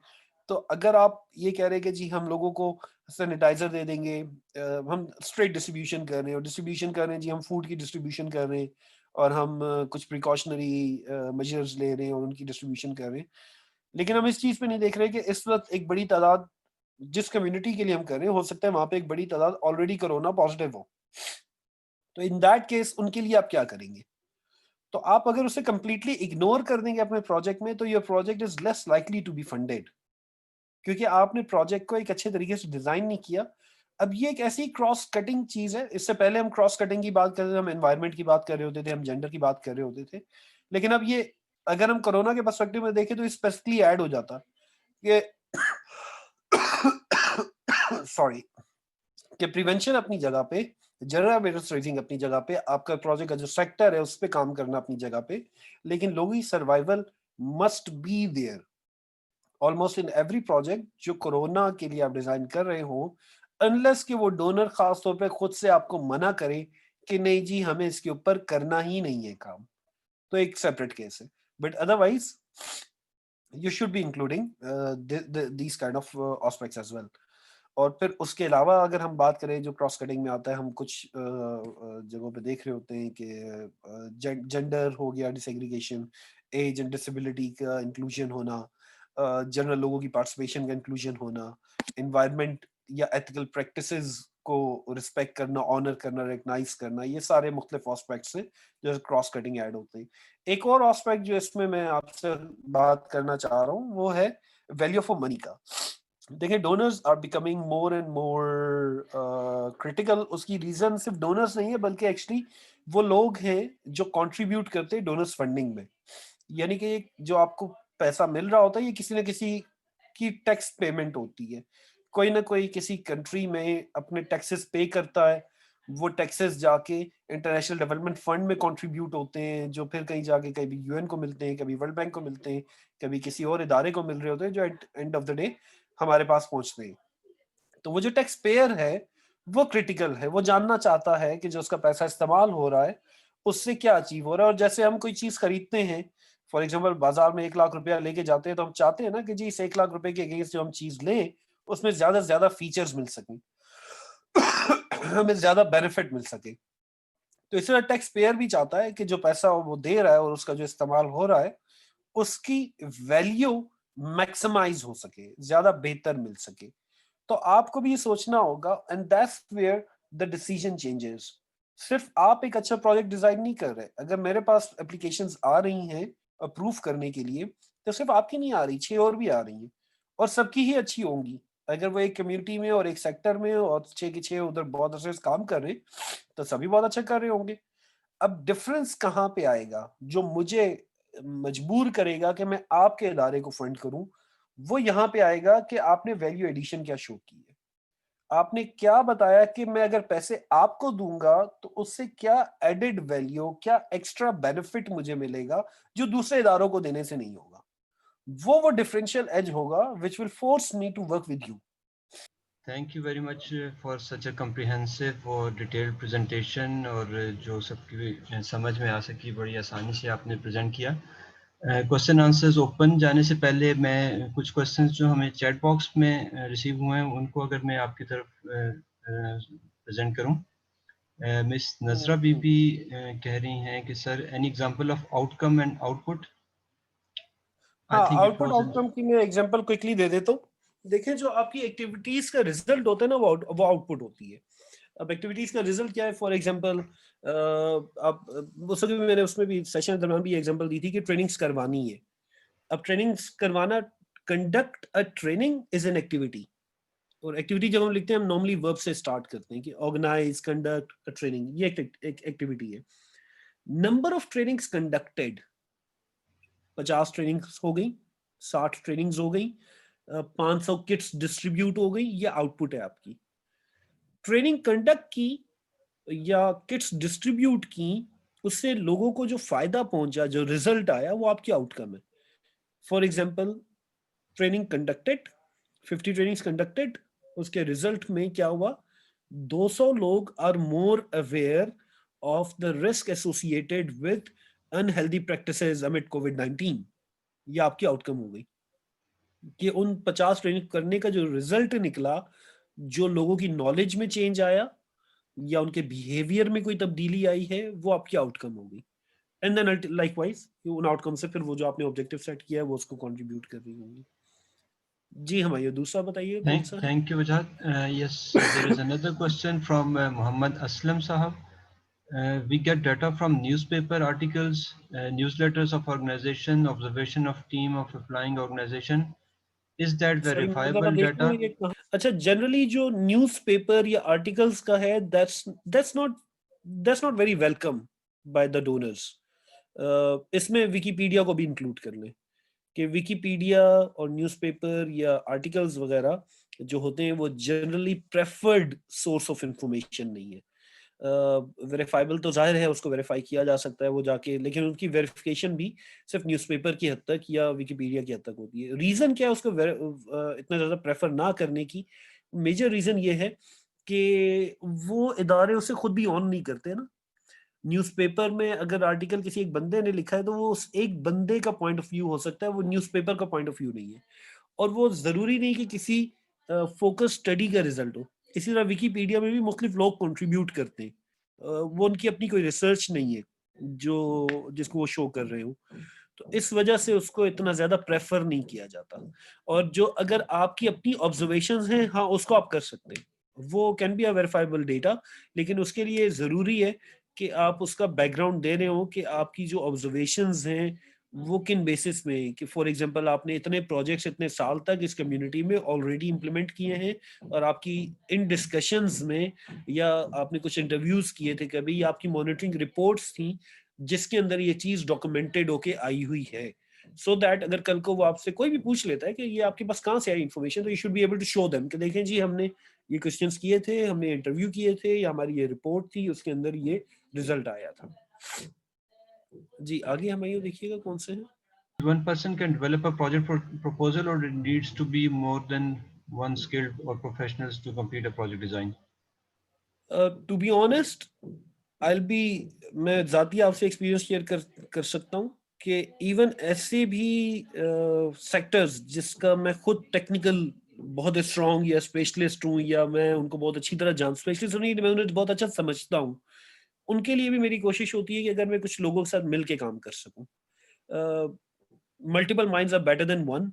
तो अगर आप ये कह रहे हैं कि जी हम लोगों को सैनिटाइज़र दे देंगे, हम स्ट्रेट डिस्ट्रीब्यूशन कर रहे हैं और डिस्ट्रीब्यूशन कर रहे हैं जी हम फूड की डिस्ट्रीब्यूशन कर रहे हैं और हम कुछ प्रिकॉशनरी मेजर्स ले रहे हैं और उनकी डिस्ट्रीब्यूशन कर रहे हैं। लेकिन हम इस चीज़ पे नहीं देख रहे कि इस वक़्त एक बड़ी तादाद जिस कम्युनिटी के लिए हम कर रहे हैं, हो सकता है वहाँ पे एक बड़ी तादाद ऑलरेडी कोरोना पॉज़िटिव हो। तो इन दैट केस उनके लिए आप क्या करेंगे? तो आप अगर उसे कंप्लीटली इग्नोर कर देंगे अपने प्रोजेक्ट में, तो your project is less likely to be funded, क्योंकि आपने प्रोजेक्ट को एक अच्छे तरीके से डिज़ाइन नहीं किया। अब ये एक ऐसी क्रॉस कटिंग चीज़ है, इससे पहले हम क्रॉस कटिंग की बात कर रहे थे, हम एनवायरनमेंट की बात कर रहे होते थे, हम जेंडर की बात कर रहे होते थे। लेकिन अब ये अगर हम कोरोना के पर्सपेक्टिव में देखें तो ये स्पेसिफिकली ऐड हो जाता कि सॉरी, कि प्रिवेंशन अपनी जगह पे, जनरल अवेयरनेस रेजिंग अपनी जगह पे, आपका प्रोजेक्ट का जो सेक्टर है उस पे काम करना अपनी जगह पे, लेकिन लोगों की survival must be there almost in every project जो कोरोना के लिए आप डिजाइन कर रहे हो, अनलेस कि वो डोनर खास तौर पे खुद से आपको मना करे कि नहीं जी हमें इसके ऊपर करना ही नहीं है काम, तो एक सेपरेट केस है, but otherwise you should be including these kind of aspects as well. और फिर उसके अलावा अगर हम बात करें जो क्रॉस कटिंग में आता है, हम कुछ जगहों पे देख रहे होते हैं कि जेंडर हो गया डिसएग्रीगेशन, एज एंड डिसेबिलिटी का इंक्लूजन होना, जनरल लोगों की पार्टिसिपेशन का इंक्लूजन होना, एनवायरनमेंट या एथिकल प्रैक्टिसेस को रिस्पेक्ट करना, ऑनर करना, रिकग्नाइज करना, ये सारे मुख्तलिफ एस्पेक्ट्स हैं जो क्रॉस कटिंग ऐड होते हैं। एक और एस्पेक्ट जो इसमें मैं आपसे बात करना चाह रहा हूँ वो है वैल्यू फॉर मनी का। देखिए donors are becoming more and more critical. उसकी रीजन सिर्फ डोनर्स नहीं है बल्कि एक्चुअली वो लोग हैं जो कंट्रीब्यूट करते हैं डोनर्स फंडिंग में। यानी कि जो आपको पैसा मिल रहा होता है ये किसी न किसी की टैक्स पेमेंट होती है, कोई ना कोई किसी कंट्री में अपने टैक्सेस पे करता है, वो टैक्सेस जाके इंटरनेशनल डेवलपमेंट फंड में कंट्रीब्यूट होते हैं, जो फिर कहीं जाके कभी यूएन को मिलते हैं, कभी वर्ल्ड बैंक को मिलते हैं, कभी किसी और इदारे को मिल रहे होते हैं, जो at end of the day हमारे पास पहुंचते हैं। तो वो जो टैक्स पेयर है वो क्रिटिकल है, वो जानना चाहता है कि जो उसका पैसा इस्तेमाल हो रहा है उससे क्या अचीव हो रहा है। और जैसे हम कोई चीज खरीदते हैं, फॉर एग्जाम्पल बाजार में 1 लाख रुपया लेके जाते हैं, तो हम चाहते हैं ना कि जी इस 1 लाख रुपए के अगेंस्ट जो हम चीज लें उसमें ज्यादा से ज्यादा फीचर्स मिल सकें हमें ज्यादा बेनिफिट मिल सके। तो इसी तरह टैक्स पेयर भी चाहता है कि जो पैसा वो दे रहा है और उसका जो इस्तेमाल हो रहा है उसकी वैल्यू मैक्सिमाइज हो सके, ज्यादा बेहतर मिल सके। तो आपको भी ये सोचना होगा, and that's where the decision changes. सिर्फ आप एक अच्छा प्रोजेक्ट डिजाइन नहीं कर रहे, अगर मेरे पास एप्लीकेशंस आ रही हैं अप्रूव करने के लिए, तो सिर्फ आपकी नहीं आ रही, 6 और भी आ रही हैं और सबकी ही अच्छी होंगी। अगर वो एक कम्युनिटी में और एक सेक्टर में और 6 के 6 उधर बहुत अच्छे से काम कर रहे हैं तो सभी बहुत अच्छा कर रहे होंगे। अब डिफरेंस कहाँ पे आएगा जो मुझे मजबूर करेगा कि मैं आपके इदारे को फंड करूं, वो यहाँ पे आएगा कि आपने वैल्यू एडिशन क्या शो की है। आपने क्या बताया कि मैं अगर पैसे आपको दूंगा तो उससे क्या एडेड वैल्यू, क्या एक्स्ट्रा बेनिफिट मुझे मिलेगा जो दूसरे इदारों को देने से नहीं होगा। वो डिफरेंशियल एज होगा which will force me to work with you. Thank you very much for such a comprehensive और डिटेल्ड प्रेजेंटेशन, और जो सबकी समझ में आ सकी बड़ी आसानी से आपने प्रेजेंट किया। क्वेश्चन आंसर्स ओपन जाने से पहले मैं कुछ क्वेश्चंस जो हमें चैट बॉक्स में रिसीव हुए हैं उनको अगर मैं आपकी तरफ प्रेजेंट करूं। मिस नजरा बीबी कह रही हैं कि sir any example of outcome and output. I हाँ, think it output was outcome की मैं एग्जांपल क्विकली दे देता हूँ। देखिए जो आपकी एक्टिविटीज का रिजल्ट होता है ना वो आउटपुट होती है। अब एक्टिविटीज का रिजल्ट क्या है, फॉर एग्जांपल आप उस वक्त भी मैंने उसमें भी सेशन के दौरान भी एग्जांपल दी थी कि ट्रेनिंग्स करवानी है। अब ट्रेनिंग्स करवाना, conduct a training is an activity. और एक्टिविटी जब हम लिखते हैं हम नॉर्मली वर्ब से स्टार्ट करते हैं कि ऑर्गेनाइज, कंडक्ट अ ट्रेनिंग, ये एक एक्टिविटी है। Number of trainings conducted, 50 trainings हो गई, 60 ट्रेनिंग्स हो गई, 500 किट्स डिस्ट्रीब्यूट हो गई, ये आउटपुट है आपकी। ट्रेनिंग कंडक्ट की या किट्स डिस्ट्रीब्यूट की, उससे लोगों को जो फायदा पहुंचा, जो रिजल्ट आया, वो आपकी आउटकम है। For example training conducted, 50 trainings conducted, उसके रिजल्ट में क्या हुआ, 200 लोग are more aware of the risk associated with unhealthy practices amid कोविड-19। ये आपकी आउटकम हो गई कि उन 50 ट्रेनिंग करने का जो रिजल्ट निकला, जो लोगों की नॉलेज में चेंज आया या उनके बिहेवियर में कोई तब्दीली आई है, वो आपकी आउटकम हो गई। एंड देन लाइकवाइज उन आउटकम से फिर वो जो आपने ऑब्जेक्टिव सेट किया है वो उसको कंट्रीब्यूट कर रही होंगी। जी हाँ, ये दूसरा बताइए कौन सा है। thank you Wajad. Yes, there is another question from Muhammad Aslam Sahab. We get data from newspaper articles, newsletters of organization, observation of team of applying organization. Is that sorry मैं जरा verifiable देख लूं data? ये कहाँ। अच्छा, generally जो newspaper या articles का है that's not very welcome by the donors. इसमें विकिपीडिया को भी इंक्लूड कर लें कि विकिपीडिया और न्यूज़पेपर या आर्टिकल्स वगैरह जो होते हैं वो generally preferred source of information नहीं है। वेरीफाइबल तो जाहिर है, उसको वेरीफाई किया जा सकता है वो जाके, लेकिन उनकी वेरिफिकेशन भी सिर्फ न्यूज़पेपर की हद तक या विकिपीडिया की हद तक होती है। रीज़न क्या है उसको इतना ज़्यादा प्रेफर ना करने की? मेजर रीज़न ये है कि वो इदारे उसे खुद भी ऑन नहीं करते ना। न्यूज़पेपर में अगर आर्टिकल किसी एक बंदे ने लिखा है तो वो उस एक बंदे का पॉइंट ऑफ व्यू हो सकता है, वो न्यूज़पेपर का पॉइंट ऑफ व्यू नहीं है। और वो ज़रूरी नहीं कि किसी फ़ोकस स्टडी का रिज़ल्ट हो। इसी तरह विकिपीडिया में भी मुख्तलिफ लोग कंट्रीब्यूट करते हैं। वो उनकी अपनी कोई रिसर्च नहीं है, जो जिसको वो शो कर रहे हो। तो इस वजह से उसको इतना ज़्यादा प्रेफ़र नहीं किया जाता। और जो अगर आपकी अपनी ऑब्ज़र्वेशंस हैं, हाँ, उसको आप कर सकते हैं। वो can be a verifiable data, लेकिन उसके लिए ज़रूरी है कि आप उसका बैकग्राउंड दे रहे हो कि आपकी जो ऑब्ज़र्वेशंस हैं, वो किन बेसिस में, कि फॉर एग्जांपल आपने इतने प्रोजेक्ट्स इतने साल तक इस कम्युनिटी में ऑलरेडी इंप्लीमेंट किए हैं, और आपकी इन डिस्कशंस में या आपने कुछ इंटरव्यूज किए थे कभी, या आपकी मॉनिटरिंग रिपोर्ट्स थी जिसके अंदर ये चीज डॉक्यूमेंटेड होके आई हुई है, सो दैट अगर कल को वो आपसे कोई भी पूछ लेता है कि ये आपके पास कहाँ से आई इन्फॉर्मेशन, तो you should be able to show them कि देखें जी, हमने ये क्वेश्चंस किए थे, हमने इंटरव्यू किए थे, या हमारी ये रिपोर्ट थी, उसके अंदर ये रिजल्ट आया था। जी, आगे हम आइए देखिएगा कौन से हैं। One person can develop a project proposal, or it needs to be more than one skilled or professionals to complete a project design? To be honest, I be मैं ज़ाती आपसे एक्सपीरियंस शेयर कर सकता हूँ कि इवन ऐसे भी sectors जिसका मैं खुद टेक्निकल बहुत स्ट्रॉन्ग या स्पेशलिस्ट हूँ, या मैं उनको बहुत अच्छी तरह स्पेशलिस्ट नहीं, मैं उन्हें बहुत अच्छा समझता हूँ, उनके लिए भी मेरी कोशिश होती है कि अगर मैं कुछ लोगों के साथ मिल के काम कर सकूँ। Multiple minds are better than one.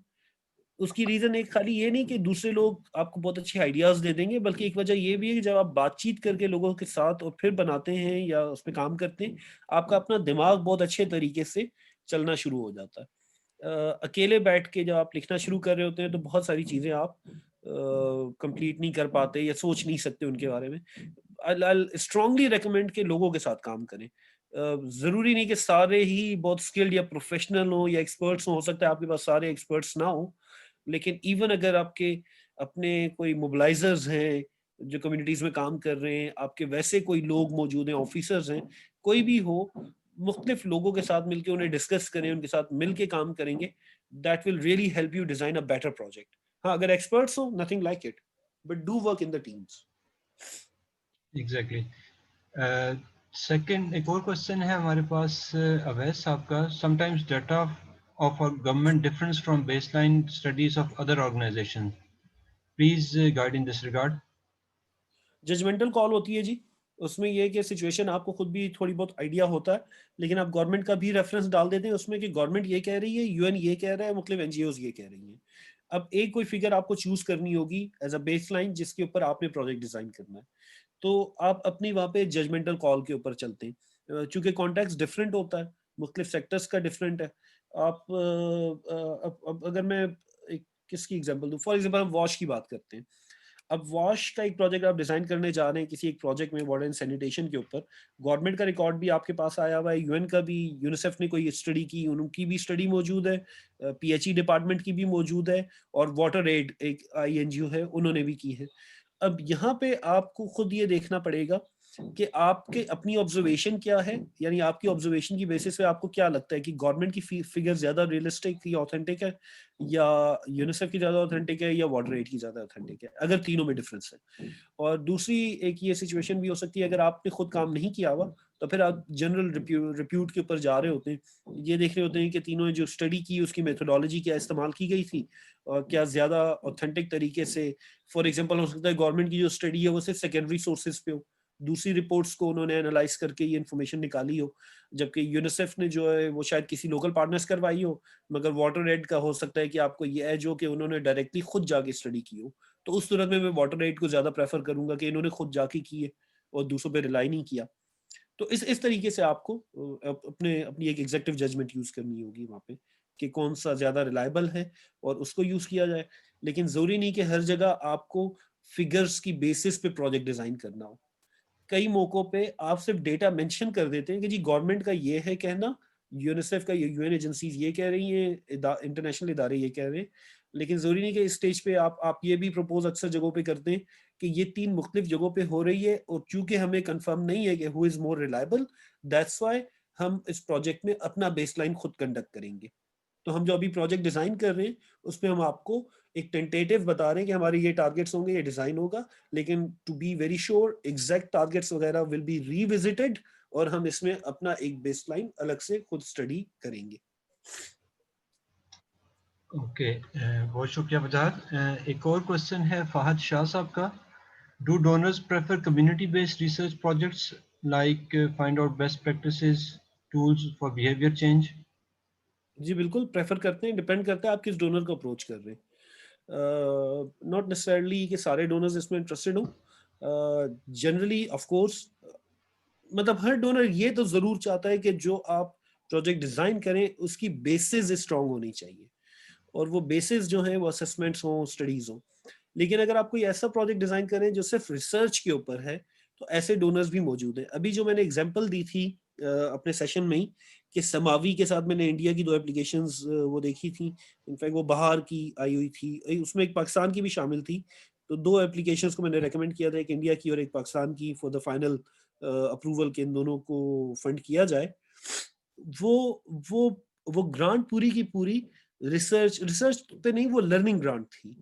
उसकी रीज़न एक खाली ये नहीं कि दूसरे लोग आपको बहुत अच्छे आइडियाज़ दे देंगे, बल्कि एक वजह ये भी है कि जब आप बातचीत करके लोगों के साथ और फिर बनाते हैं या उस पे काम करते हैं, आपका अपना दिमाग बहुत अच्छे तरीके से चलना शुरू हो जाता है। अकेले बैठ के जब आप लिखना शुरू कर रहे होते हैं, तो बहुत सारी चीज़ें आप कंप्लीट नहीं कर पाते या सोच नहीं सकते उनके बारे में। आई स्ट्रांगली रिकमेंड कि लोगों के साथ काम करें। ज़रूरी नहीं कि सारे ही बहुत स्किल्ड या प्रोफेशनल हों या एक्सपर्ट्स हों, हो सकता है आपके पास सारे एक्सपर्ट्स ना हों, लेकिन इवन अगर आपके अपने कोई मोबिलाइजर्स हैं जो कम्युनिटीज में काम कर रहे हैं, आपके वैसे कोई लोग मौजूद हैं, ऑफिसर्स हैं, कोई भी हो, मुख्तलिफ लोगों के साथ मिलकर उन्हें डिस्कस करें, उनके साथ मिलके काम करेंगे, that will really help you design a better project. हाँ, अगर एक्सपर्ट्स हो, nothing like it, but do work in the teams. Exactly. Second एक और क्वेश्चन है हमारे पास अवैध साहब का. Sometimes data of our government differs from baseline studies of other organizations. Please guide in this regard. Judgmental call होती है जी। उसमें ये है कि सिचुएशन आपको खुद भी थोड़ी बहुत आइडिया होता है, लेकिन आप गवर्नमेंट का भी रेफरेंस डाल देते हैं उसमें कि गवर्नमेंट ये कह रही है, यूएन ये कह रहा है, मतलब एनजीओज ये कह रही हैं। अब एक कोई फिगर आपको चूज करनी होगी एज अ बेसलाइन जिसके ऊपर आपने प्रोजेक्ट डिजाइन करना है, तो आप अपनी वहाँ पे जजमेंटल कॉल के ऊपर चलते हैं। चूंकि कॉन्टेक्स्ट डिफरेंट होता है, मुख्तलिफ सेक्टर्स का डिफरेंट है। आप अब अगर मैं एक किसकी एग्जांपल दूं, फॉर एग्जांपल हम वॉश की बात करते हैं। अब वॉश का एक प्रोजेक्ट आप डिजाइन करने जा रहे हैं किसी एक प्रोजेक्ट में वाटर एंड सैनिटेशन के ऊपर, गवर्नमेंट का रिकॉर्ड भी आपके पास आया हुआ है, यूएन का भी, यूनिसेफ ने कोई स्टडी की, उनकी भी स्टडी मौजूद है, पीएचई डिपार्टमेंट की भी मौजूद है, और वाटर एड एक आईएनजीओ है, उन्होंने भी की है। अब यहाँ पे आपको खुद ये देखना पड़ेगा कि आपके अपनी ऑब्जर्वेशन क्या है, यानी आपकी ऑब्जर्वेशन की बेसिस पे आपको क्या लगता है कि गवर्नमेंट की फिगर ज्यादा रियलिस्टिक या ऑथेंटिक है, या यूनिसेफ की ज्यादा ऑथेंटिक है, या वाटर एड की ज्यादा ऑथेंटिक है, अगर तीनों में डिफरेंस है। और दूसरी एक ये सिचुएशन भी हो सकती है, अगर आपने खुद काम नहीं किया हुआ, तो फिर आप जनरल रिप्यूट के ऊपर जा रहे होते हैं, ये देख रहे होते हैं कि तीनों ने जो स्टडी की उसकी मेथोडोलॉजी क्या इस्तेमाल की गई थी, और क्या ज्यादा ऑथेंटिक तरीके से, फॉर एग्जांपल हो सकता है गवर्नमेंट की जो स्टडी है वो सिर्फ सेकेंडरी सोर्सेज पे हो, दूसरी रिपोर्ट्स को उन्होंने एनालाइज करके ये इन्फॉर्मेशन निकाली हो, जबकि यूनिसेफ ने जो है वो शायद किसी लोकल पार्टनर्स करवाई हो, मगर वाटर एड का हो सकता है कि आपको ये है जो कि उन्होंने डायरेक्टली खुद जाके स्टडी की हो। तो उस सूरत में मैं वाटर एड को ज्यादा प्रेफर करूंगा कि इन्होंने खुद जाके की है और दूसरों पे रिलाई नहीं किया। तो इस तरीके से आपको अपने अपनी एक एग्जेक्टिव जजमेंट यूज करनी होगी वहाँ पे कि कौन सा ज्यादा रिलायबल है और उसको यूज किया जाए। लेकिन जरूरी नहीं कि हर जगह आपको फिगर्स की बेसिस पे प्रोजेक्ट डिजाइन करना हो। कई मौकों पे आप सिर्फ डेटा मेंशन कर देते हैं कि जी गवर्नमेंट का ये है कहना, यूनिसेफ का, यूएन एजेंसीज ये कह रही हैं, इंटरनेशनल इदारे ये कह रहे हैं, लेकिन जरूरी नहीं कि इस स्टेज पे आप ये भी प्रपोज अक्सर जगहों पे करते हैं कि ये तीन मुख्तलिफ जगहों पे हो रही है, और चूंकि हमें कंफर्म नहीं है कि who is more reliable, that's why हम इस प्रोजेक्ट में अपना बेसलाइन खुद कंडक्ट करेंगे। तो हम जो अभी प्रोजेक्ट डिजाइन कर रहे हैं उसमें हम आपको एक टेंटेटिव बता रहे हैं कि हमारे ये टारगेट्स होंगे, ये डिजाइन होगा, लेकिन to be very sure exact targets वगैरह विल बी रीविजिटेड और हम इसमें अपना एक बेसलाइन अलग से खुद स्टडी करेंगे। ओके, बहुत शुक्रिया वजाहत। एक और क्वेश्चन है फहद शाह साहब का, do donors prefer community based research projects like find out best practices tools for behaviour change? जी बिल्कुल प्रेफर करते हैं, डिपेंड करता है आप किस डोनर को अप्रोच कर रहे हैं। नॉट नेसेसरली कि सारे डोनर्स इसमें इंटरेस्टेड हो। जनरली ऑफ कोर्स मतलब हर डोनर ये तो जरूर चाहता है कि जो आप प्रोजेक्ट डिजाइन करें उसकी बेसिस स्ट्रांग होनी चाहिए, और वो बेसिस जो है वो असेसमेंट्स हो, स्टडीज हो। लेकिन अगर आप कोई ऐसा प्रोजेक्ट डिजाइन करें जो सिर्फ रिसर्च के ऊपर है तो ऐसे डोनर्स भी मौजूद हैं। अभी जो मैंने एग्जांपल दी थी अपने सेशन में ही कि समावी के साथ मैंने इंडिया की 2 एप्लीकेशंस वो देखी थी, इनफैक्ट वो बाहर की आई हुई थी, उसमें एक पाकिस्तान की भी शामिल थी। तो 2 एप्लीकेशंस को मैंने रेकमेंड किया था, एक इंडिया की और एक पाकिस्तान की, फॉर द फाइनल अप्रूवल के इन दोनों को फंड किया जाए। वो वो वो ग्रांट पूरी की पूरी रिसर्च रिसर्च पे नहीं, वो लर्निंग ग्रांट थी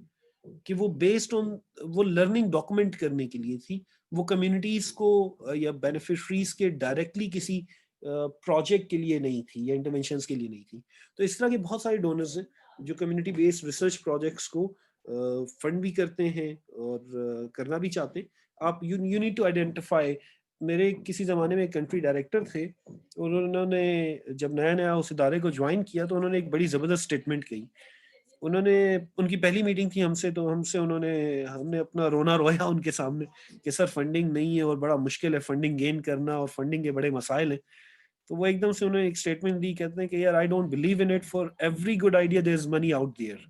कि वो बेस्ड ऑन वो लर्निंग डॉक्यूमेंट करने के लिए थी। वो कम्युनिटीज को या बेनिफिशरीज के डायरेक्टली किसी प्रोजेक्ट के लिए नहीं थी या इंटरवेंशंस के लिए नहीं थी। तो इस तरह के बहुत सारे डोनर्स हैं जो कम्युनिटी बेस्ड रिसर्च प्रोजेक्ट्स को फंड भी करते हैं और करना भी चाहते हैं। आप यू नीड टू आइडेंटिफाई। मेरे किसी जमाने में एक कंट्री डायरेक्टर थे, उन्होंने जब नया नया उस इदारे को ज्वाइन किया तो उन्होंने एक बड़ी जबरदस्त स्टेटमेंट कही। उन्होंने, उनकी पहली मीटिंग थी हमसे, तो हमने अपना रोना रोया उनके सामने कि सर फंडिंग नहीं है और बड़ा मुश्किल है फंडिंग गेन करना और फंडिंग के बड़े मसाइल हैं। तो वो एकदम से उन्होंने एक स्टेटमेंट दी, कहते हैं कि यार I don't believe in it, for every good idea there is money out there.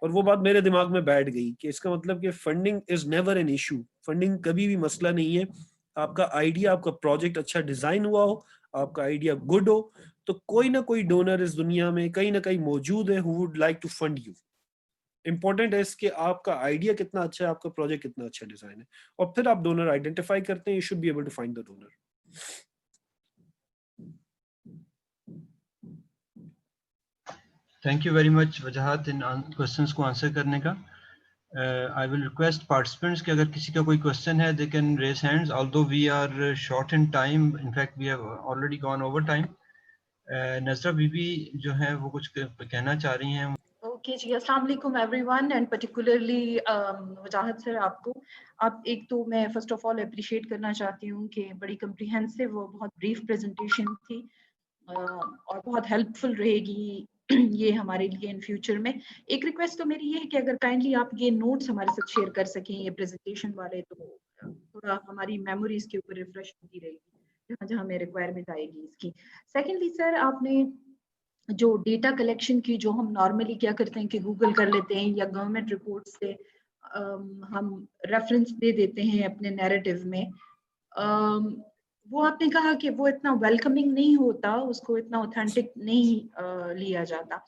और वो बात मेरे दिमाग में बैठ गई कि इसका मतलब कि funding is never an issue, funding कभी भी मसला नहीं है। आपका आइडिया, आपका प्रोजेक्ट अच्छा डिजाइन हुआ हो, आपका आइडिया गुड हो, तो कोई ना कोई डोनर इस दुनिया में कहीं ना कहीं मौजूद है who would like to fund you. Important है कि आपका आइडिया कितना अच्छा है, आपका प्रोजेक्ट कितना अच्छा डिजाइन है, और फिर आप डोनर आइडेंटिफाई करते हैं। You should be able to find the donor. Thank you very much Wajahat इन क्वेश्चंस को आंसर करने का। आई विल रिक्वेस्ट पार्टिसिपेंट्स कि अगर किसी का कोई क्वेश्चन है they can raise hands, although we are short in time, in fact we have already gone over time. Nazra Bibi जो है वो कुछ कहना चाह रही हैं। ओके जी, अस्सलाम वालेकुम everyone, and particularly Wajahat sir आपको, आप एक तो मैं फर्स्ट ऑफ ऑल अप्रिशिएट करना चाहती हूँ कि बड़ी कम्प्रीहेंसिव और बहुत ब्रीफ प्रेजेंटेशन थी और बहुत हेल्पफुल रहेगी ये हमारे लिए इन फ्यूचर में। एक रिक्वेस्ट तो मेरी ये है कि अगर काइंडली आप ये नोट्स हमारे साथ शेयर कर सकें ये प्रेजेंटेशन वाले, तो थोड़ा हमारी मेमोरीज के ऊपर रिफ्रेश होती रहेगी जहाँ जहाँ हमें रिक्वायरमेंट आएगी इसकी। सेकेंडली सर, आपने जो डेटा कलेक्शन की, जो हम नॉर्मली क्या करते हैं कि गूगल कर लेते हैं या गवर्नमेंट रिपोर्ट से हम रेफरेंस दे देते हैं अपने नैरेटिव में, वो आपने कहा कि वो इतना वेलकमिंग नहीं होता, उसको इतना ऑथेंटिक नहीं लिया जाता।